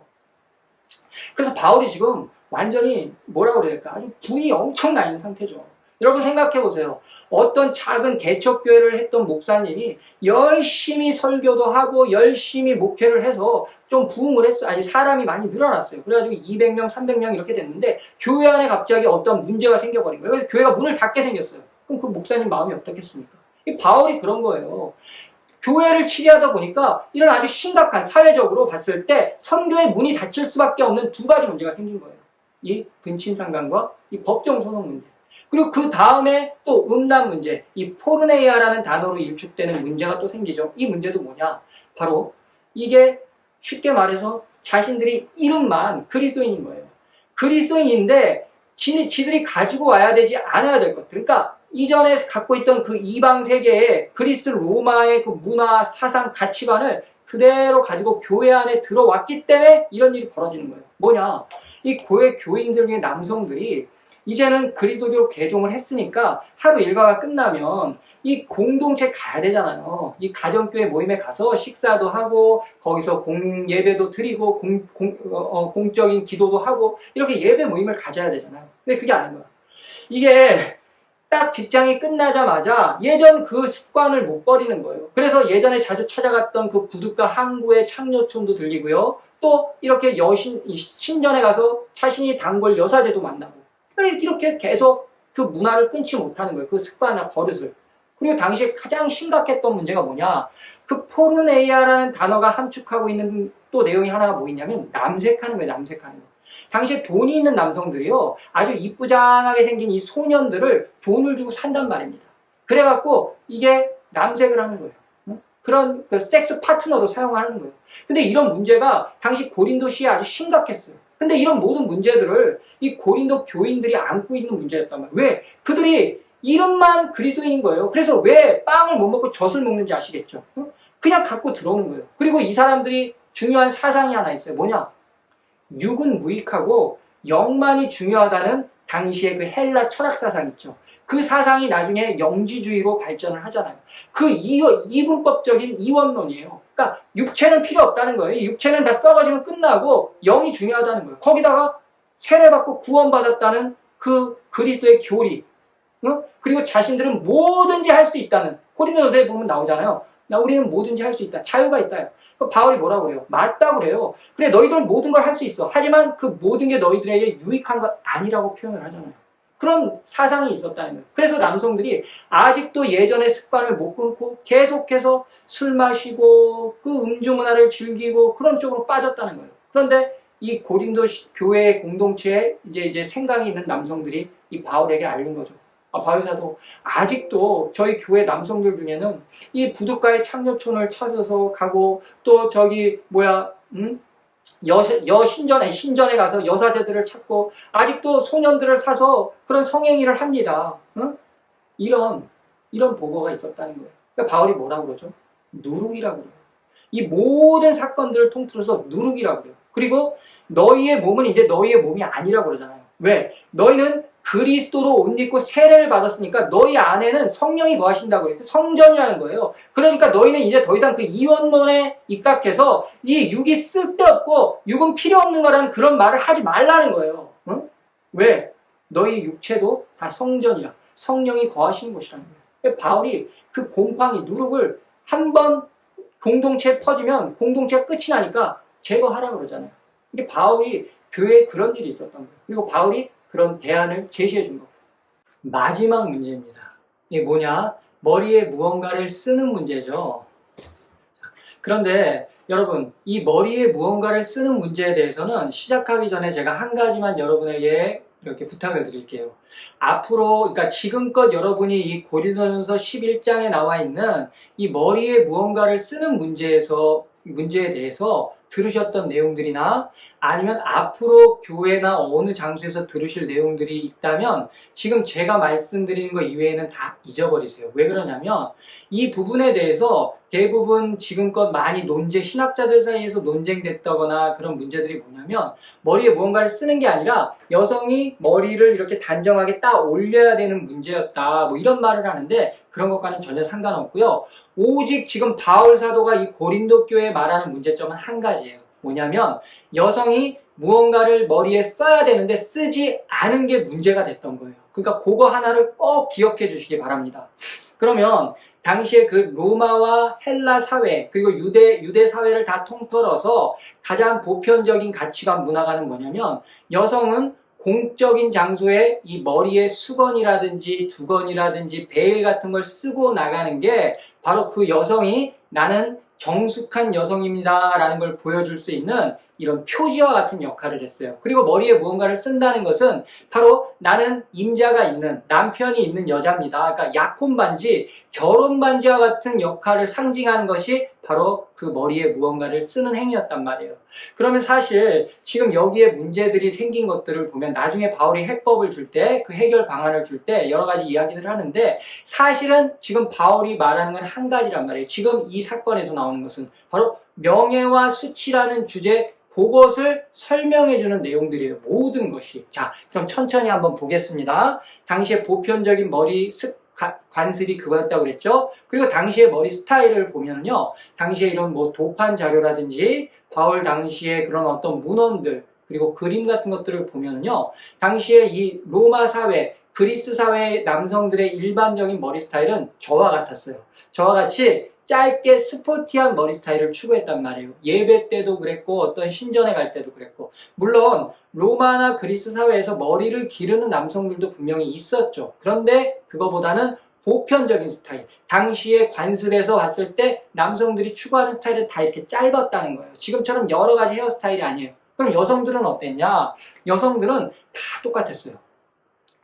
그래서 바울이 지금 완전히 뭐라고 그래야 될까? 아주 분이 엄청 나 있는 상태죠. 여러분 생각해 보세요. 어떤 작은 개척교회를 했던 목사님이 열심히 설교도 하고 열심히 목회를 해서 좀 부흥을 했어요. 아니 사람이 많이 늘어났어요. 그래가지고 200명, 300명 이렇게 됐는데 교회 안에 갑자기 어떤 문제가 생겨버린 거예요. 그래서 교회가 문을 닫게 생겼어요. 그럼 그 목사님 마음이 어떻겠습니까? 이 바울이 그런 거예요. 교회를 치리하다 보니까 이런 아주 심각한 사회적으로 봤을 때 선교의 문이 닫힐 수밖에 없는 두 가지 문제가 생긴 거예요. 이 근친상간과 이 법정 소송 문제. 그리고 그 다음에 또 음란 문제, 이 포르네이아라는 단어로 일축되는 문제가 또 생기죠. 이 문제도 뭐냐? 바로 이게 쉽게 말해서 자신들이 이름만 그리스도인인 거예요. 그리스도인인데 지들이 가지고 와야 되지 않아야 될 것. 그러니까 이전에 갖고 있던 그 이방 세계의 그리스 로마의 그 문화, 사상, 가치관을 그대로 가지고 교회 안에 들어왔기 때문에 이런 일이 벌어지는 거예요. 뭐냐? 이 교회 교인들 중에 남성들이 이제는 그리스도교로 개종을 했으니까 하루 일과가 끝나면 이 공동체 가야 되잖아요. 이 가정교회 모임에 가서 식사도 하고 거기서 예배도 드리고 공적인 기도도 하고 이렇게 예배 모임을 가져야 되잖아요. 근데 그게 아닌 거야. 이게 딱 직장이 끝나자마자 예전 그 습관을 못 버리는 거예요. 그래서 예전에 자주 찾아갔던 그 부둣가 항구의 창녀촌도 들리고요. 또 이렇게 신전에 가서 자신이 단골 여사제도 만나고 이렇게 계속 그 문화를 끊지 못하는 거예요. 그 습관이나 버릇을. 그리고 당시에 가장 심각했던 문제가 뭐냐. 그 포르네이아라는 단어가 함축하고 있는 또 내용이 하나가 뭐 있냐면 남색하는 거예요. 남색하는 거. 당시에 돈이 있는 남성들이요. 아주 이쁘장하게 생긴 이 소년들을 돈을 주고 산단 말입니다. 그래갖고 이게 남색을 하는 거예요. 그런 그 섹스 파트너로 사용하는 거예요. 근데 이런 문제가 당시 고린도시에 아주 심각했어요. 근데 이런 모든 문제들을 이 고린도 교인들이 안고 있는 문제였단 말이에요. 왜? 그들이 이름만 그리스도인인 거예요. 그래서 왜 빵을 못 먹고 젖을 먹는지 아시겠죠? 그냥 갖고 들어오는 거예요. 그리고 이 사람들이 중요한 사상이 하나 있어요. 뭐냐? 육은 무익하고 영만이 중요하다는 당시의 그 헬라 철학 사상 있죠. 그 사상이 나중에 영지주의로 발전을 하잖아요. 그 이분법적인 이원론이에요. 그러니까 육체는 필요 없다는 거예요. 육체는 다 썩어지면 끝나고 영이 중요하다는 거예요. 거기다가 세례받고 구원받았다는 그 그리스도의 교리, 그리고 자신들은 뭐든지 할 수 있다는, 고린도전서에 보면 나오잖아요. 우리는 뭐든지 할 수 있다. 자유가 있다. 바울이 뭐라고 그래요? 맞다고 그래요. 그래, 너희들은 모든 걸 할 수 있어. 하지만 그 모든 게 너희들에게 유익한 것 아니라고 표현을 하잖아요. 그런 사상이 있었다는 거예요. 그래서 남성들이 아직도 예전의 습관을 못 끊고 계속해서 술 마시고 그 음주 문화를 즐기고 그런 쪽으로 빠졌다는 거예요. 그런데 이 고린도 교회 공동체에 이제 생각이 있는 남성들이 이 바울에게 알린 거죠. 바울사도 아직도 저희 교회 남성들 중에는 이 부둣가의 창녀촌을 찾아서 가고 또 신전에 가서 여사제들을 찾고 아직도 소년들을 사서 그런 성행위를 합니다. 이런 보고가 있었다는 거예요. 그러니까 바울이 뭐라고 그러죠? 누룩이라고 그래요. 이 모든 사건들을 통틀어서 누룩이라고 그래요. 그리고 너희의 몸은 이제 너희의 몸이 아니라고 그러잖아요. 왜? 너희는 그리스도로 옷 입고 세례를 받았으니까 너희 안에는 성령이 거하신다고 그래요. 성전이라는 거예요. 그러니까 너희는 이제 더 이상 그 이원론에 입각해서 이 육이 쓸데없고 육은 필요 없는 거라는 그런 말을 하지 말라는 거예요. 왜? 너희 육체도 다 성전이라 성령이 거하시는 곳이라는 거예요. 바울이 그 곰팡이 누룩을 한번 공동체에 퍼지면 공동체가 끝이 나니까 제거하라고 그러잖아요. 근데 바울이 교회에 그런 일이 있었던 거예요. 그리고 바울이 그런 대안을 제시해 준 겁니다. 마지막 문제입니다. 이게 뭐냐? 머리에 무언가를 쓰는 문제죠. 그런데 여러분, 이 머리에 무언가를 쓰는 문제에 대해서는 시작하기 전에 제가 한 가지만 여러분에게 이렇게 부탁을 드릴게요. 앞으로, 그러니까 지금껏 여러분이 이 고린도전서 11장에 나와 있는 이 머리에 무언가를 쓰는 문제에서 문제에 대해서 들으셨던 내용들이나 아니면 앞으로 교회나 어느 장소에서 들으실 내용들이 있다면 지금 제가 말씀드리는 것 이외에는 다 잊어버리세요. 왜 그러냐면 이 부분에 대해서 대부분 지금껏 많이 신학자들 사이에서 논쟁됐다거나 그런 문제들이 뭐냐면 머리에 무언가를 쓰는 게 아니라 여성이 머리를 이렇게 단정하게 딱 올려야 되는 문제였다. 뭐 이런 말을 하는데 그런 것과는 전혀 상관없고요. 오직 지금 바울 사도가 이 고린도 교회에 말하는 문제점은 한 가지예요. 뭐냐면 여성이 무언가를 머리에 써야 되는데 쓰지 않은 게 문제가 됐던 거예요. 그러니까 그거 하나를 꼭 기억해 주시기 바랍니다. 그러면 당시에 그 로마와 헬라 사회 그리고 유대 사회를 다 통틀어서 가장 보편적인 가치관 문화가는 뭐냐면 여성은 공적인 장소에 이 머리에 수건이라든지 두건이라든지 베일 같은 걸 쓰고 나가는 게 바로 그 여성이 나는 정숙한 여성입니다 라는 걸 보여줄 수 있는 이런 표지와 같은 역할을 했어요. 그리고 머리에 무언가를 쓴다는 것은 바로 나는 임자가 있는 남편이 있는 여자입니다. 그러니까 약혼 반지, 결혼 반지와 같은 역할을 상징하는 것이 바로 그 머리에 무언가를 쓰는 행위였단 말이에요. 그러면 사실 지금 여기에 문제들이 생긴 것들을 보면 나중에 바울이 해법을 줄 때, 그 해결 방안을 줄 때 여러 가지 이야기들을 하는데 사실은 지금 바울이 말하는 건 한 가지란 말이에요. 지금 이 사건에서 나오는 것은 바로 명예와 수치라는 주제, 그것을 설명해주는 내용들이에요. 모든 것이. 자, 그럼 천천히 한번 보겠습니다. 당시의 보편적인 머리 관습이 그거였다고 그랬죠. 그리고 당시의 머리 스타일을 보면요. 당시에 이런 뭐 도판 자료라든지 바울 당시에 그런 어떤 문헌들 그리고 그림 같은 것들을 보면요. 당시에 이 로마 사회, 그리스 사회의 남성들의 일반적인 머리 스타일은 저와 같았어요. 저와 같이 짧게 스포티한 머리 스타일을 추구했단 말이에요. 예배 때도 그랬고 어떤 신전에 갈 때도 그랬고 물론 로마나 그리스 사회에서 머리를 기르는 남성들도 분명히 있었죠. 그런데 그거보다는 보편적인 스타일, 당시의 관습에서 봤을 때 남성들이 추구하는 스타일은 다 이렇게 짧았다는 거예요. 지금처럼 여러 가지 헤어스타일이 아니에요. 그럼 여성들은 어땠냐? 여성들은 다 똑같았어요.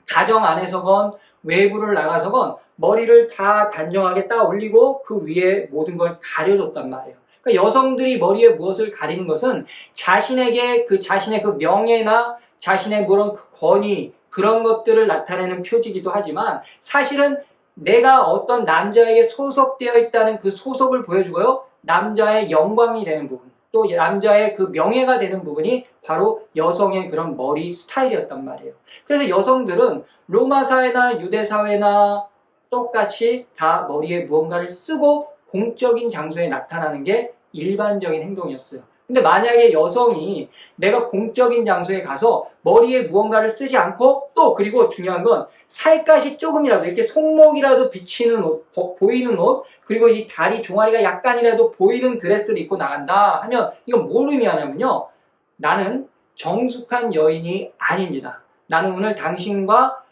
가정 안에서건 외부를 나가서건 머리를 다 단정하게 딱 올리고 그 위에 모든 걸 가려줬단 말이에요. 그러니까 여성들이 머리에 무엇을 가리는 것은 자신에게 자신의 그 명예나 자신의 그런 권위 그런 것들을 나타내는 표지이기도 하지만 사실은 내가 어떤 남자에게 소속되어 있다는 그 소속을 보여주고요. 남자의 영광이 되는 부분 또 남자의 그 명예가 되는 부분이 바로 여성의 그런 머리 스타일이었단 말이에요. 그래서 여성들은 로마 사회나 유대 사회나 똑같이 다 머리에 무언가를 쓰고 공적인 장소에 나타나는 게 일반적인 행동이었어요. 근데 만약에 여성이 내가 공적인 장소에 가서 머리에 무언가를 쓰지 않고 또 그리고 중요한 건 살갗이 조금이라도 이렇게 손목이라도 비치는 옷, 보이는 옷 그리고 이 다리 종아리가 약간이라도 보이는 드레스를 입고 나간다 하면 이건 뭘 의미하냐면요. 나는 정숙한 여인이 아닙니다. 나는 오늘 당신과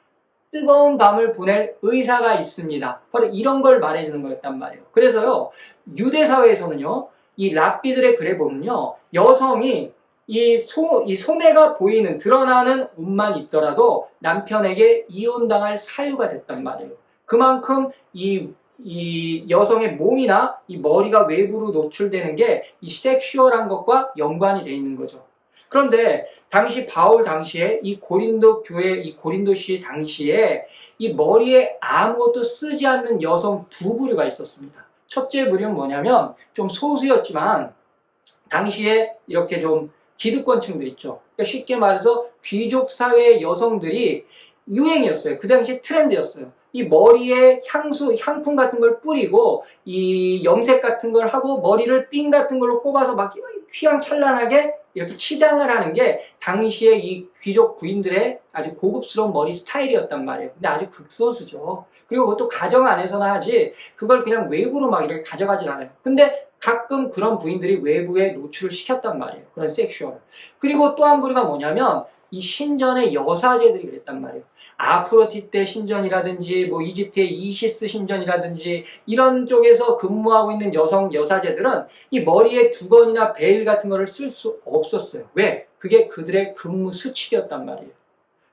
뜨거운 밤을 보낼 의사가 있습니다. 바로 이런 걸 말해주는 거였단 말이에요. 그래서요, 유대 사회에서는요, 이 랍비들의 글에 보면요, 여성이 이 소매가 보이는, 드러나는 옷만 입더라도 남편에게 이혼당할 사유가 됐단 말이에요. 그만큼 이 여성의 몸이나 이 머리가 외부로 노출되는 게 이 섹슈얼한 것과 연관이 돼 있는 거죠. 그런데 당시 바울 당시에 이 고린도 교회 이 고린도시 당시에 이 머리에 아무것도 쓰지 않는 여성 두 부류가 있었습니다. 첫째 부류는 뭐냐면 좀 소수였지만 당시에 이렇게 좀 기득권층들 있죠. 그러니까 쉽게 말해서 귀족 사회의 여성들이 유행이었어요. 그 당시 트렌드였어요. 이 머리에 향품 같은 걸 뿌리고 이 염색 같은 걸 하고 머리를 핀 같은 걸로 꼽아서 막 휘황찬란하게 이렇게 치장을 하는 게 당시에 이 귀족 부인들의 아주 고급스러운 머리 스타일이었단 말이에요. 근데 아주 극소수죠. 그리고 그것도 가정 안에서나 하지 그걸 그냥 외부로 막 이렇게 가져가진 않아요. 근데 가끔 그런 부인들이 외부에 노출을 시켰단 말이에요. 그런 섹슈얼을. 그리고 또 한 부류가 뭐냐면 이 신전의 여사제들이 그랬단 말이에요. 아프로디테 신전이라든지 뭐 이집트의 이시스 신전이라든지 이런 쪽에서 근무하고 있는 여사제들은 이 머리에 두건이나 베일 같은 거를 쓸 수 없었어요. 왜? 그게 그들의 근무 수칙이었단 말이에요.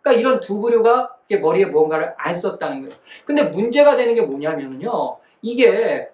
그러니까 이런 두 부류가 머리에 무언가를 안 썼다는 거예요. 근데 문제가 되는 게 뭐냐면요. 이게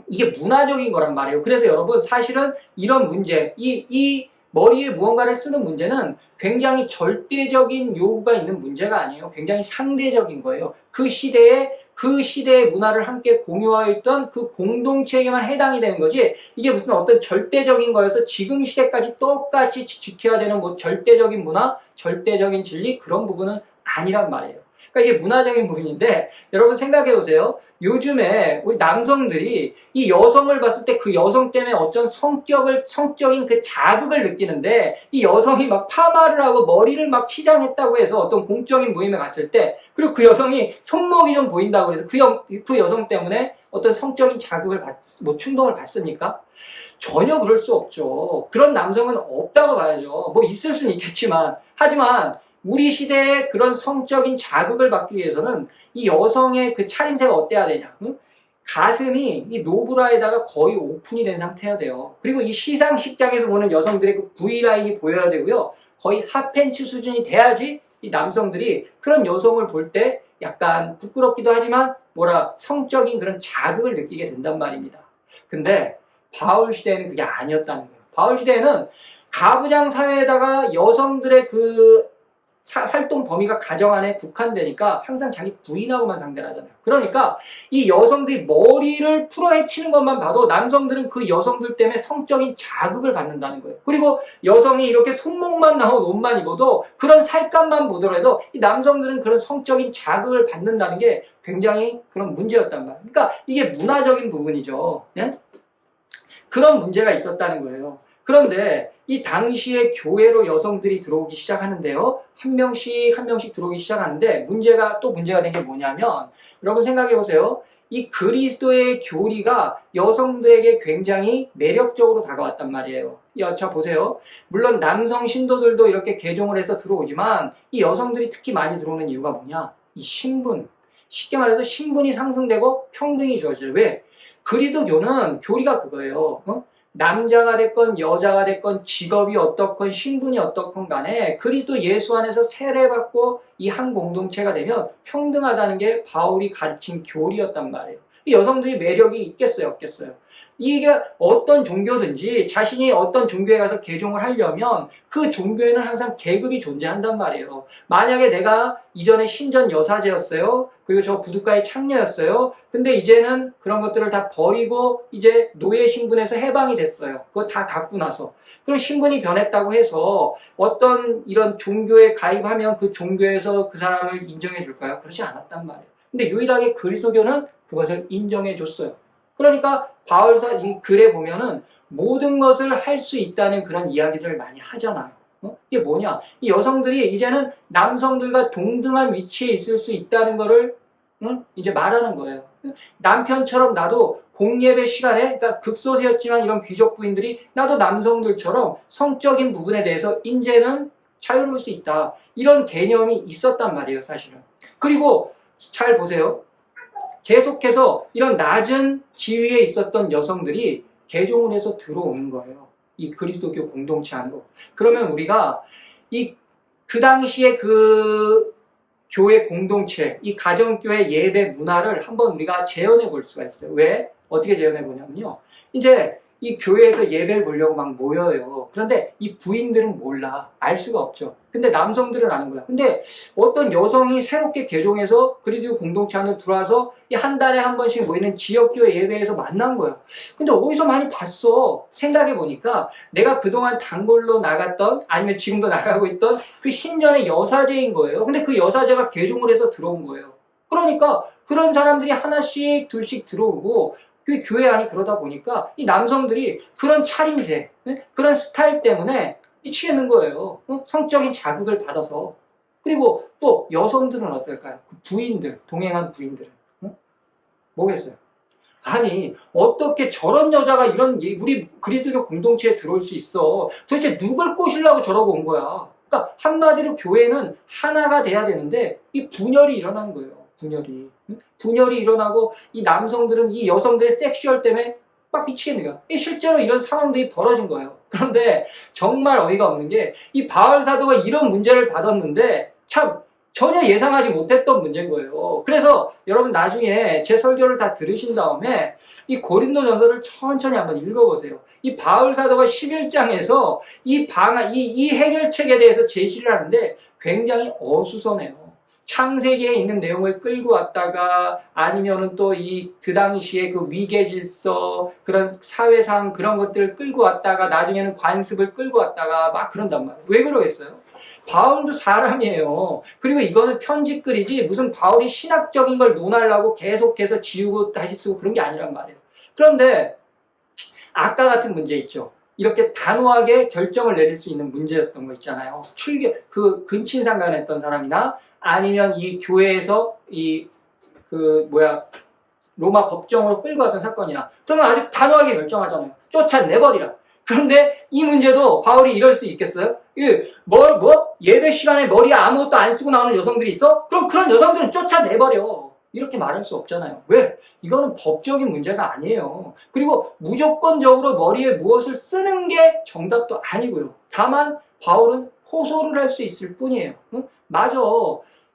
이게 문화적인 거란 말이에요. 그래서 여러분 사실은 이런 문제, 이 머리에 무언가를 쓰는 문제는 굉장히 절대적인 요구가 있는 문제가 아니에요. 굉장히 상대적인 거예요. 그 시대의 문화를 함께 공유하여 있던 그 공동체에게만 해당이 되는 거지, 이게 무슨 어떤 절대적인 거여서 지금 시대까지 똑같이 지켜야 되는 뭐 절대적인 문화, 절대적인 진리, 그런 부분은 아니란 말이에요. 그러니까 이게 문화적인 부분인데, 여러분 생각해 보세요. 요즘에 우리 남성들이 이 여성을 봤을 때 그 여성 때문에 어떤 성적인 그 자극을 느끼는데, 이 여성이 막 파마를 하고 머리를 막 치장했다고 해서 어떤 공적인 모임에 갔을 때, 그리고 그 여성이 손목이 좀 보인다고 해서 그 여성 때문에 어떤 성적인 자극을 충동을 받습니까? 전혀 그럴 수 없죠. 그런 남성은 없다고 봐야죠. 뭐 있을 수는 있겠지만, 하지만 우리 시대에 그런 성적인 자극을 받기 위해서는 이 여성의 그 차림새가 어때야 되냐? 응? 가슴이 이 노브라에다가 거의 오픈이 된 상태여야 돼요. 그리고 이 시상식장에서 보는 여성들의 그 V라인이 보여야 되고요. 거의 핫팬츠 수준이 돼야지 이 남성들이 그런 여성을 볼 때 약간 부끄럽기도 하지만 성적인 그런 자극을 느끼게 된단 말입니다. 근데 바울 시대에는 그게 아니었다는 거예요. 바울 시대에는 가부장 사회에다가 여성들의 그 활동 범위가 가정 안에 국한되니까 항상 자기 부인하고만 상대를 하잖아요. 그러니까 이 여성들이 머리를 풀어헤치는 것만 봐도 남성들은 그 여성들 때문에 성적인 자극을 받는다는 거예요. 그리고 여성이 이렇게 손목만 나온 옷만 입어도 그런 살감만 보더라도 이 남성들은 그런 성적인 자극을 받는다는 게 굉장히 그런 문제였단 말이에요. 그러니까 이게 문화적인 부분이죠. 예? 그런 문제가 있었다는 거예요. 그런데 이 당시에 교회로 여성들이 들어오기 시작하는데요. 한 명씩 들어오기 시작하는데 문제가 된 게 뭐냐면, 여러분 생각해 보세요. 이 그리스도의 교리가 여성들에게 굉장히 매력적으로 다가왔단 말이에요. 자 보세요. 물론 남성 신도들도 이렇게 개종을 해서 들어오지만 이 여성들이 특히 많이 들어오는 이유가 뭐냐? 이 신분. 쉽게 말해서 신분이 상승되고 평등이 주어져요. 왜? 그리스도교는 교리가 그거예요. 남자가 됐건 여자가 됐건 직업이 어떻건 신분이 어떻건 간에 그리스도 예수 안에서 세례받고 이 한 공동체가 되면 평등하다는 게 바울이 가르친 교리였단 말이에요. 이 여성들이 매력이 있겠어요, 없겠어요? 이게 어떤 종교든지 자신이 어떤 종교에 가서 개종을 하려면 그 종교에는 항상 계급이 존재한단 말이에요. 만약에 내가 이전에 신전 여사제였어요. 그리고 저 부둣가의 창녀였어요. 근데 이제는 그런 것들을 다 버리고 이제 노예 신분에서 해방이 됐어요. 그거 다 닫고 나서. 그럼 신분이 변했다고 해서 어떤 이런 종교에 가입하면 그 종교에서 그 사람을 인정해 줄까요? 그렇지 않았단 말이에요. 근데 유일하게 그리스도교는 그것을 인정해 줬어요. 그러니까 바울사 이 글에 보면은 모든 것을 할 수 있다는 그런 이야기들을 많이 하잖아요. 이게 뭐냐? 이 여성들이 이제는 남성들과 동등한 위치에 있을 수 있다는 거를 이제 말하는 거예요. 남편처럼 나도 공예배 시간에, 그러니까 극소수였지만 이런 귀족 부인들이 나도 남성들처럼 성적인 부분에 대해서 이제는 자유로울 수 있다. 이런 개념이 있었단 말이에요, 사실은. 그리고 잘 보세요. 계속해서 이런 낮은 지위에 있었던 여성들이 개종을 해서 들어오는 거예요. 이 그리스도교 공동체 안으로. 그러면 우리가 그 당시에 그 교회 공동체, 이 가정교회 예배 문화를 한번 우리가 재현해 볼 수가 있어요. 왜? 어떻게 재현해 보냐면요. 이제 이 교회에서 예배를 보려고 막 모여요. 그런데 이 부인들은 몰라. 알 수가 없죠. 근데 남성들은 아는 거야. 근데 어떤 여성이 새롭게 개종해서 그리스도 공동체 안으로 들어와서 이 한 달에 한 번씩 모이는 지역교회 예배에서 만난 거예요. 근데 어디서 많이 봤어? 생각해 보니까 내가 그동안 단골로 나갔던, 아니면 지금도 나가고 있던 그 신전의 여사제인 거예요. 근데 그 여사제가 개종을 해서 들어온 거예요. 그러니까 그런 사람들이 하나씩 둘씩 들어오고, 그 교회 안이 그러다 보니까 이 남성들이 그런 차림새, 그런 스타일 때문에 미치겠는 거예요. 성적인 자극을 받아서. 그리고 또 여성들은 어떨까요? 그 부인들, 동행한 부인들은 뭐겠어요? 아니, 어떻게 저런 여자가 우리 그리스도교 공동체에 들어올 수 있어? 도대체 누굴 꼬시려고 저러고 온 거야? 그러니까 한마디로 교회는 하나가 돼야 되는데 이 분열이 일어나는 거예요. 분열이 일어나고 이 남성들은 이 여성들의 섹슈얼 때문에 막 미치겠는 거야. 실제로 이런 상황들이 벌어진 거예요. 그런데 정말 어이가 없는 게 이 바울 사도가 이런 문제를 받았는데 참 전혀 예상하지 못했던 문제인 거예요. 그래서 여러분 나중에 제 설교를 다 들으신 다음에 이 고린도전서를 천천히 한번 읽어보세요. 이 바울 사도가 11장에서 이 해결책에 대해서 제시를 하는데 굉장히 어수선해요. 창세기에 있는 내용을 끌고 왔다가 아니면은 또 그 당시에 그 위계 질서, 그런 사회상 그런 것들을 끌고 왔다가 나중에는 관습을 끌고 왔다가 막 그런단 말이에요. 왜 그러겠어요? 바울도 사람이에요. 그리고 이거는 편집글이지 무슨 바울이 신학적인 걸 논하려고 계속해서 지우고 다시 쓰고 그런 게 아니란 말이에요. 그런데 아까 같은 문제 있죠. 이렇게 단호하게 결정을 내릴 수 있는 문제였던 거 있잖아요. 근친상간했던 사람이나 아니면 이 교회에서 로마 법정으로 끌고 갔던 사건이나 그러면 아주 단호하게 결정하잖아요. 쫓아내버리라. 그런데 이 문제도 바울이 이럴 수 있겠어요? 예배 시간에 머리에 아무것도 안 쓰고 나오는 여성들이 있어? 그럼 그런 여성들은 쫓아내버려. 이렇게 말할 수 없잖아요. 왜? 이거는 법적인 문제가 아니에요. 그리고 무조건적으로 머리에 무엇을 쓰는 게 정답도 아니고요. 다만 바울은 호소를 할 수 있을 뿐이에요. 응? 맞아.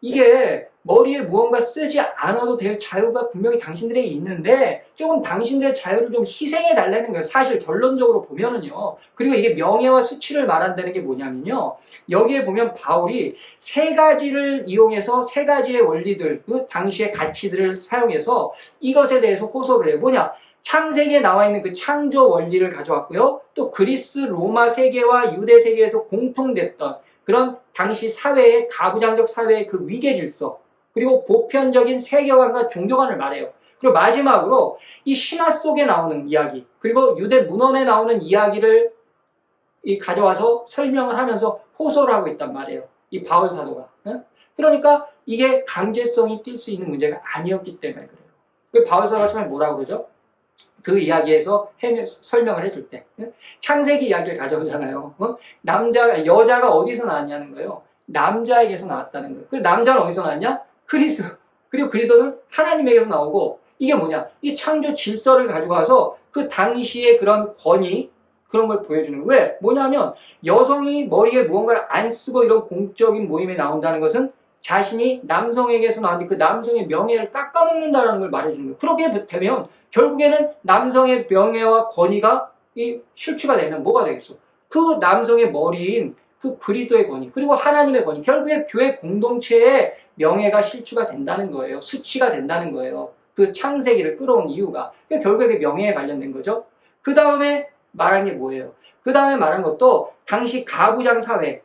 이게 머리에 무언가 쓰지 않아도 될 자유가 분명히 당신들에게 있는데 조금 당신들의 자유를 좀 희생해 달라는 거예요. 사실 결론적으로 보면은요. 그리고 이게 명예와 수치를 말한다는 게 뭐냐면요. 여기에 보면 바울이 세 가지를 이용해서 세 가지의 원리들, 그 당시의 가치들을 사용해서 이것에 대해서 호소를 해요. 뭐냐? 창세기에 나와 있는 그 창조 원리를 가져왔고요. 또 그리스 로마 세계와 유대 세계에서 공통됐던 그런 당시 사회의 가부장적 사회의 그 위계 질서, 그리고 보편적인 세계관과 종교관을 말해요. 그리고 마지막으로 이 신화 속에 나오는 이야기, 그리고 유대 문헌에 나오는 이야기를 가져와서 설명을 하면서 호소를 하고 있단 말이에요. 이 바울 사도가. 그러니까 이게 강제성이 띌 수 있는 문제가 아니었기 때문에 그래요. 그 바울 사도가 처음에 뭐라고 그러죠? 그 이야기에서 설명을 해줄 때 창세기 이야기를 가져오잖아요. 여자가 어디서 나왔냐는 거예요. 남자에게서 나왔다는 거예요. 그리고 남자는 어디서 나왔냐? 그리스도. 그리고 그리스도는 하나님에게서 나오고 이게 뭐냐? 이 창조 질서를 가지고 와서 그 당시의 그런 권위 그런 걸 보여주는 거예요. 왜? 뭐냐면 여성이 머리에 무언가를 안 쓰고 이런 공적인 모임에 나온다는 것은 자신이 남성에게서 나왔는데 그 남성의 명예를 깎아먹는다는 걸 말해주는 거예요. 그렇게 되면 결국에는 남성의 명예와 권위가 실추가 되면 뭐가 되겠어? 그 남성의 머리인 그 그리스도의 권위 그리고 하나님의 권위 결국에 교회 공동체의 명예가 실추가 된다는 거예요. 수치가 된다는 거예요. 그 창세기를 끌어온 이유가 결국에 명예에 관련된 거죠. 그 다음에 말한 게 뭐예요? 그 다음에 말한 것도 당시 가부장 사회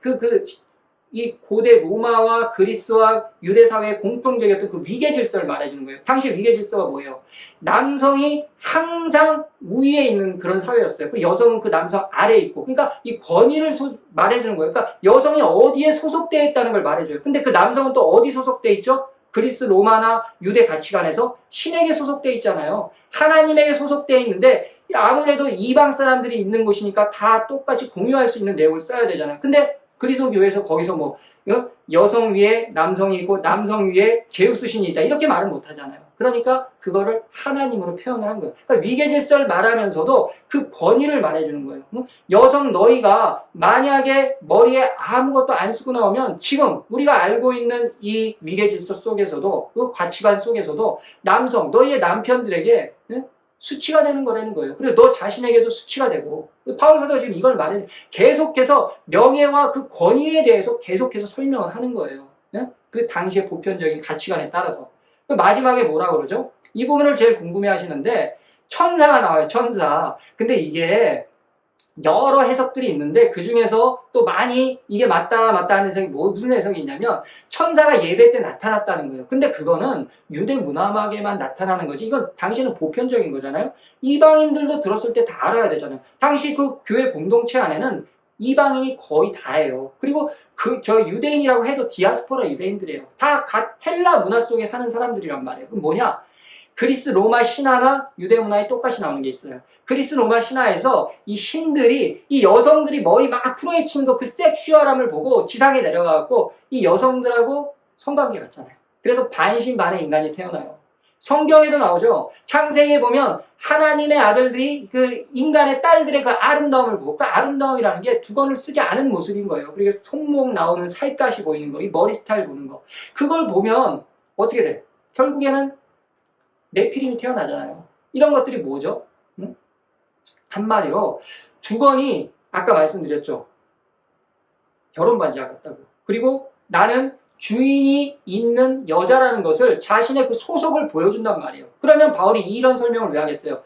이 고대 로마와 그리스와 유대 사회의 공통적이었던 그 위계 질서를 말해주는 거예요. 당시 위계 질서가 뭐예요? 남성이 항상 우위에 있는 그런 사회였어요. 그 여성은 그 남성 아래에 있고. 그러니까 이 권위를 말해주는 거예요. 그러니까 여성이 어디에 소속되어 있다는 걸 말해줘요. 근데 그 남성은 또 어디 소속되어 있죠? 그리스 로마나 유대 가치관에서 신에게 소속되어 있잖아요. 하나님에게 소속되어 있는데 아무래도 이방 사람들이 있는 곳이니까 다 똑같이 공유할 수 있는 내용을 써야 되잖아요. 근데 그리스도 교회에서 거기서 여성 위에 남성이 있고 남성 위에 제우스 신이 있다 이렇게 말을 못 하잖아요. 그러니까 그거를 하나님으로 표현을 한 거예요. 그러니까 위계 질서를 말하면서도 그 권위를 말해주는 거예요. 여성 너희가 만약에 머리에 아무것도 안 쓰고 나오면 지금 우리가 알고 있는 이 위계 질서 속에서도 그 가치관 속에서도 남성 너희의 남편들에게 수치가 되는 거라는 거예요. 그리고 너 자신에게도 수치가 되고 바울 사도가 지금 이걸 말해 계속해서 명예와 그 권위에 대해서 계속해서 설명을 하는 거예요. 그 당시의 보편적인 가치관에 따라서 마지막에 뭐라 그러죠? 이 부분을 제일 궁금해 하시는데 천사가 나와요. 천사. 근데 이게 여러 해석들이 있는데 그 중에서 또 많이 이게 맞다 하는 해석이 무슨 해석이 있냐면 천사가 예배 때 나타났다는 거예요. 근데 그거는 유대 문화막에만 나타나는 거지 이건 당시는 보편적인 거잖아요. 이방인들도 들었을 때 다 알아야 되잖아요. 당시 그 교회 공동체 안에는 이방인이 거의 다예요. 그리고 저 유대인이라고 해도 디아스포라 유대인들이에요. 다 헬라 문화 속에 사는 사람들이란 말이에요. 그럼 뭐냐? 그리스 로마 신화나 유대 문화에 똑같이 나오는 게 있어요. 그리스 로마 신화에서 이 신들이 이 여성들이 머리 막 풀어헤치는 거 그 섹슈얼함을 보고 지상에 내려가갖고 이 여성들하고 성관계 갖잖아요. 그래서 반신반의 인간이 태어나요. 성경에도 나오죠. 창세기에 보면 하나님의 아들들이 그 인간의 딸들의 그 아름다움을 보고, 그 아름다움이라는 게 두건을 쓰지 않은 모습인 거예요. 그리고 손목 나오는 살갗이 보이는 거, 이 머리 스타일 보는 거. 그걸 보면 어떻게 돼? 결국에는 네피림이 태어나잖아요. 이런 것들이 뭐죠? 응? 한마디로 두건이 아까 말씀드렸죠. 결혼 반지와 같다고. 그리고 나는 주인이 있는 여자라는 것을 자신의 그 소속을 보여준단 말이에요. 그러면 바울이 이런 설명을 왜 하겠어요?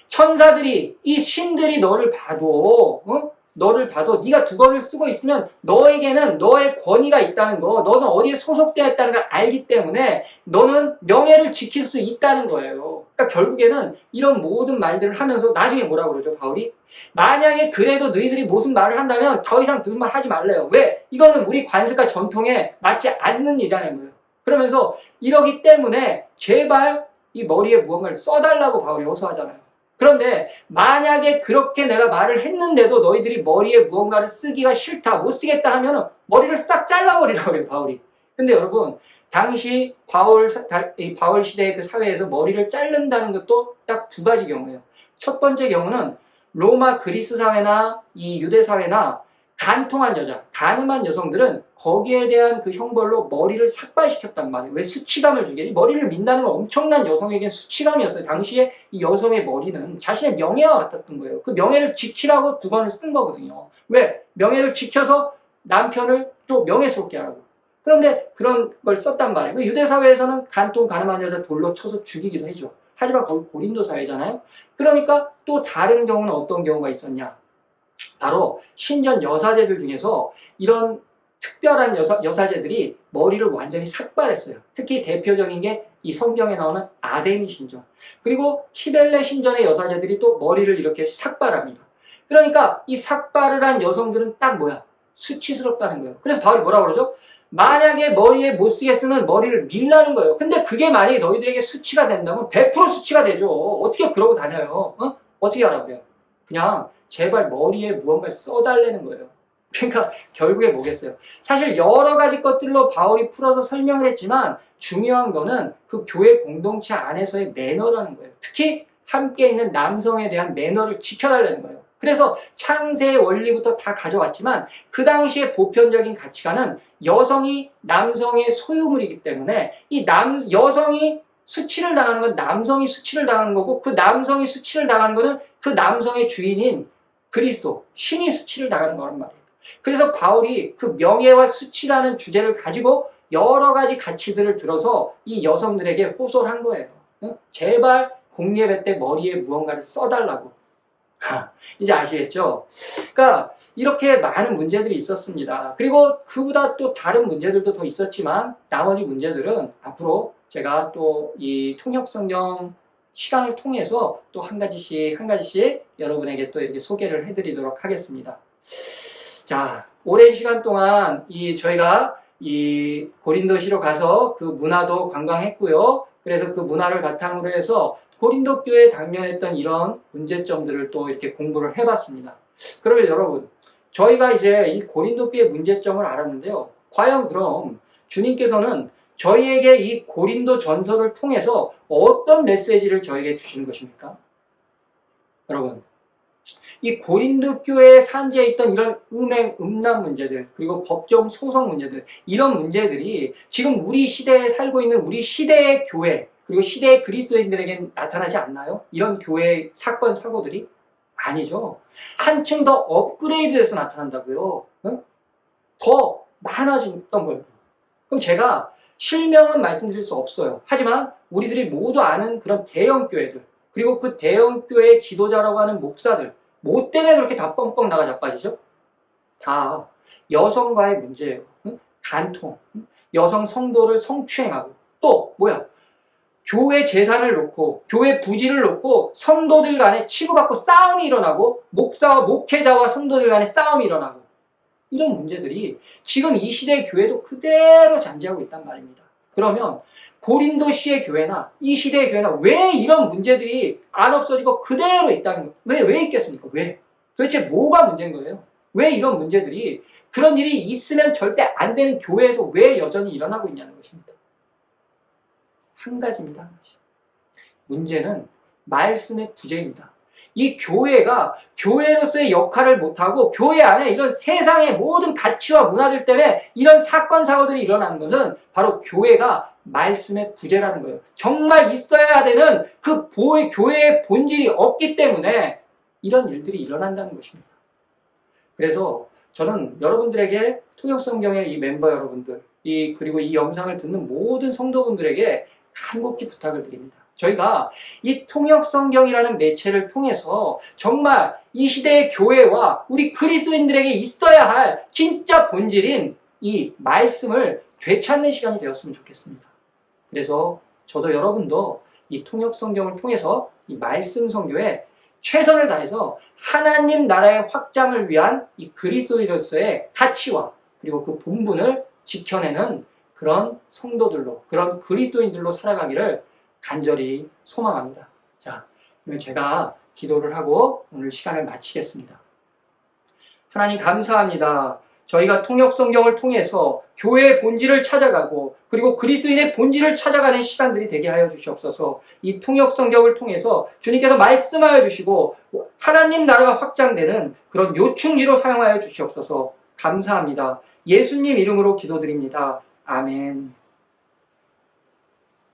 천사들이, 이 신들이 너를 봐도, 너를 봐도 네가 두건을 쓰고 있으면 너에게는 너의 권위가 있다는 거, 너는 어디에 소속되어 있다는 걸 알기 때문에 너는 명예를 지킬 수 있다는 거예요. 그러니까 결국에는 이런 모든 말들을 하면서 나중에 뭐라고 그러죠, 바울이? 만약에 그래도 너희들이 무슨 말을 한다면 더 이상 무슨 말 하지 말래요. 왜? 이거는 우리 관습과 전통에 맞지 않는 일이라는 거예요. 그러면서 이러기 때문에 제발 이 머리에 무언가를 써달라고 바울이 호소하잖아요. 그런데 만약에 그렇게 내가 말을 했는데도 너희들이 머리에 무언가를 쓰기가 싫다, 못 쓰겠다 하면 머리를 싹 잘라버리라고 해요, 바울이. 근데 여러분, 당시 바울 시대의 그 사회에서 머리를 자른다는 것도 딱 두 가지 경우예요. 첫 번째 경우는 로마 그리스 사회나 이 유대 사회나 간통한 여자, 간음한 여성들은 거기에 대한 그 형벌로 머리를 삭발시켰단 말이에요. 왜? 수치감을 주게. 머리를 민다는 건 엄청난 여성에겐 수치감이었어요. 당시에 이 여성의 머리는 자신의 명예와 같았던 거예요. 그 명예를 지키라고 두건을 쓴 거거든요. 왜? 명예를 지켜서 남편을 또 명예스럽게 하라고. 그런데 그런 걸 썼단 말이에요. 그 유대 사회에서는 간통, 간음한 여자 돌로 쳐서 죽이기도 해줘. 하지만 거기 고린도 사회잖아요. 그러니까 또 다른 경우는 어떤 경우가 있었냐? 바로 신전 여사제들 중에서 이런 특별한 여사제들이 머리를 완전히 삭발했어요. 특히 대표적인 게 이 성경에 나오는 아데미 신전. 그리고 키벨레 신전의 여사제들이 또 머리를 이렇게 삭발합니다. 그러니까 이 삭발을 한 여성들은 딱 뭐야? 수치스럽다는 거예요. 그래서 바울이 뭐라고 그러죠? 만약에 머리에 못 쓰겠으면 머리를 밀라는 거예요. 근데 그게 만약에 너희들에게 수치가 된다면 100% 수치가 되죠. 어떻게 그러고 다녀요? 어떻게 하라고요? 그냥 제발 머리에 무언가를 써달라는 거예요. 그러니까 결국에 뭐겠어요? 사실 여러 가지 것들로 바울이 풀어서 설명을 했지만 중요한 거는 그 교회 공동체 안에서의 매너라는 거예요. 특히 함께 있는 남성에 대한 매너를 지켜달라는 거예요. 그래서 창세의 원리부터 다 가져왔지만 그 당시의 보편적인 가치관은 여성이 남성의 소유물이기 때문에 이 여성이 수치를 당하는 건 남성이 수치를 당하는 거고 그 남성이 수치를 당하는 거는 그 남성의 주인인 그리스도, 신이 수치를 당하는 거란 말이에요. 그래서 바울이 그 명예와 수치라는 주제를 가지고 여러 가지 가치들을 들어서 이 여성들에게 호소를 한 거예요. 제발 공예배 때 머리에 무언가를 써달라고. 이제 아시겠죠? 그러니까 이렇게 많은 문제들이 있었습니다. 그리고 그보다 또 다른 문제들도 더 있었지만 나머지 문제들은 앞으로 제가 또 이 통역성경 시간을 통해서 또 한 가지씩 여러분에게 또 이렇게 소개를 해드리도록 하겠습니다. 자, 오랜 시간 동안 저희가 이 고린도시로 가서 그 문화도 관광했고요. 그래서 그 문화를 바탕으로 해서 고린도 교회에 당면했던 이런 문제점들을 또 이렇게 공부를 해봤습니다. 그러면 여러분, 저희가 이제 이 고린도 교회 문제점을 알았는데요. 과연 그럼 주님께서는 저희에게 이 고린도 전서를 통해서 어떤 메시지를 저에게 주신 것입니까? 여러분, 이 고린도 교회에 산재해 있던 이런 음란 문제들, 그리고 법정 소송 문제들, 이런 문제들이 지금 우리 시대에 살고 있는 우리 시대의 교회, 그리고 시대의 그리스도인들에게 나타나지 않나요? 이런 교회 사건, 사고들이? 아니죠. 한층 더 업그레이드돼서 나타난다고요. 응? 더 많아졌던 거예요. 그럼 제가 실명은 말씀드릴 수 없어요. 하지만 우리들이 모두 아는 그런 대형 교회들, 그리고 그 대형 교회의 지도자라고 하는 목사들, 뭐 때문에 그렇게 다 뻥뻥 나가 자빠지죠? 다 여성과의 문제예요. 응? 간통, 여성 성도를 성추행하고, 또 뭐야? 교회 재산을 놓고, 교회 부지를 놓고 성도들 간에 치고받고 싸움이 일어나고, 목사와 목회자와 성도들 간에 싸움이 일어나고, 이런 문제들이 지금 이 시대의 교회도 그대로 잔재하고 있단 말입니다. 그러면 고린도시의 교회나 이 시대의 교회나 왜 이런 문제들이 안 없어지고 그대로 있다는 거예요? 왜 있겠습니까? 왜? 도대체 뭐가 문제인 거예요? 왜 이런 문제들이, 그런 일이 있으면 절대 안 되는 교회에서 왜 여전히 일어나고 있냐는 것입니다. 한 가지입니다. 한 가지. 문제는 말씀의 부재입니다. 이 교회가 교회로서의 역할을 못하고 교회 안에 이런 세상의 모든 가치와 문화들 때문에 이런 사건, 사고들이 일어나는 것은 바로 교회가 말씀의 부재라는 거예요. 정말 있어야 되는 그 교회의 본질이 없기 때문에 이런 일들이 일어난다는 것입니다. 그래서 저는 여러분들에게 통역성경의 이 멤버 여러분들, 그리고 이 영상을 듣는 모든 성도분들에게 간곡히 부탁을 드립니다. 저희가 이 통역성경이라는 매체를 통해서 정말 이 시대의 교회와 우리 그리스도인들에게 있어야 할 진짜 본질인 이 말씀을 되찾는 시간이 되었으면 좋겠습니다. 그래서 저도 여러분도 이 통역성경을 통해서 이 말씀 선교에 최선을 다해서 하나님 나라의 확장을 위한 이 그리스도인으로서의 가치와 그리고 그 본분을 지켜내는 그런 성도들로, 그런 그리스도인들로 살아가기를 간절히 소망합니다. 자, 그러면 제가 기도를 하고 오늘 시간을 마치겠습니다. 하나님 감사합니다. 저희가 통역성경을 통해서 교회의 본질을 찾아가고 그리고 그리스도인의 본질을 찾아가는 시간들이 되게 하여 주시옵소서. 이 통역성경을 통해서 주님께서 말씀하여 주시고 하나님 나라가 확장되는 그런 요충지로 사용하여 주시옵소서. 감사합니다. 예수님 이름으로 기도드립니다. 아멘.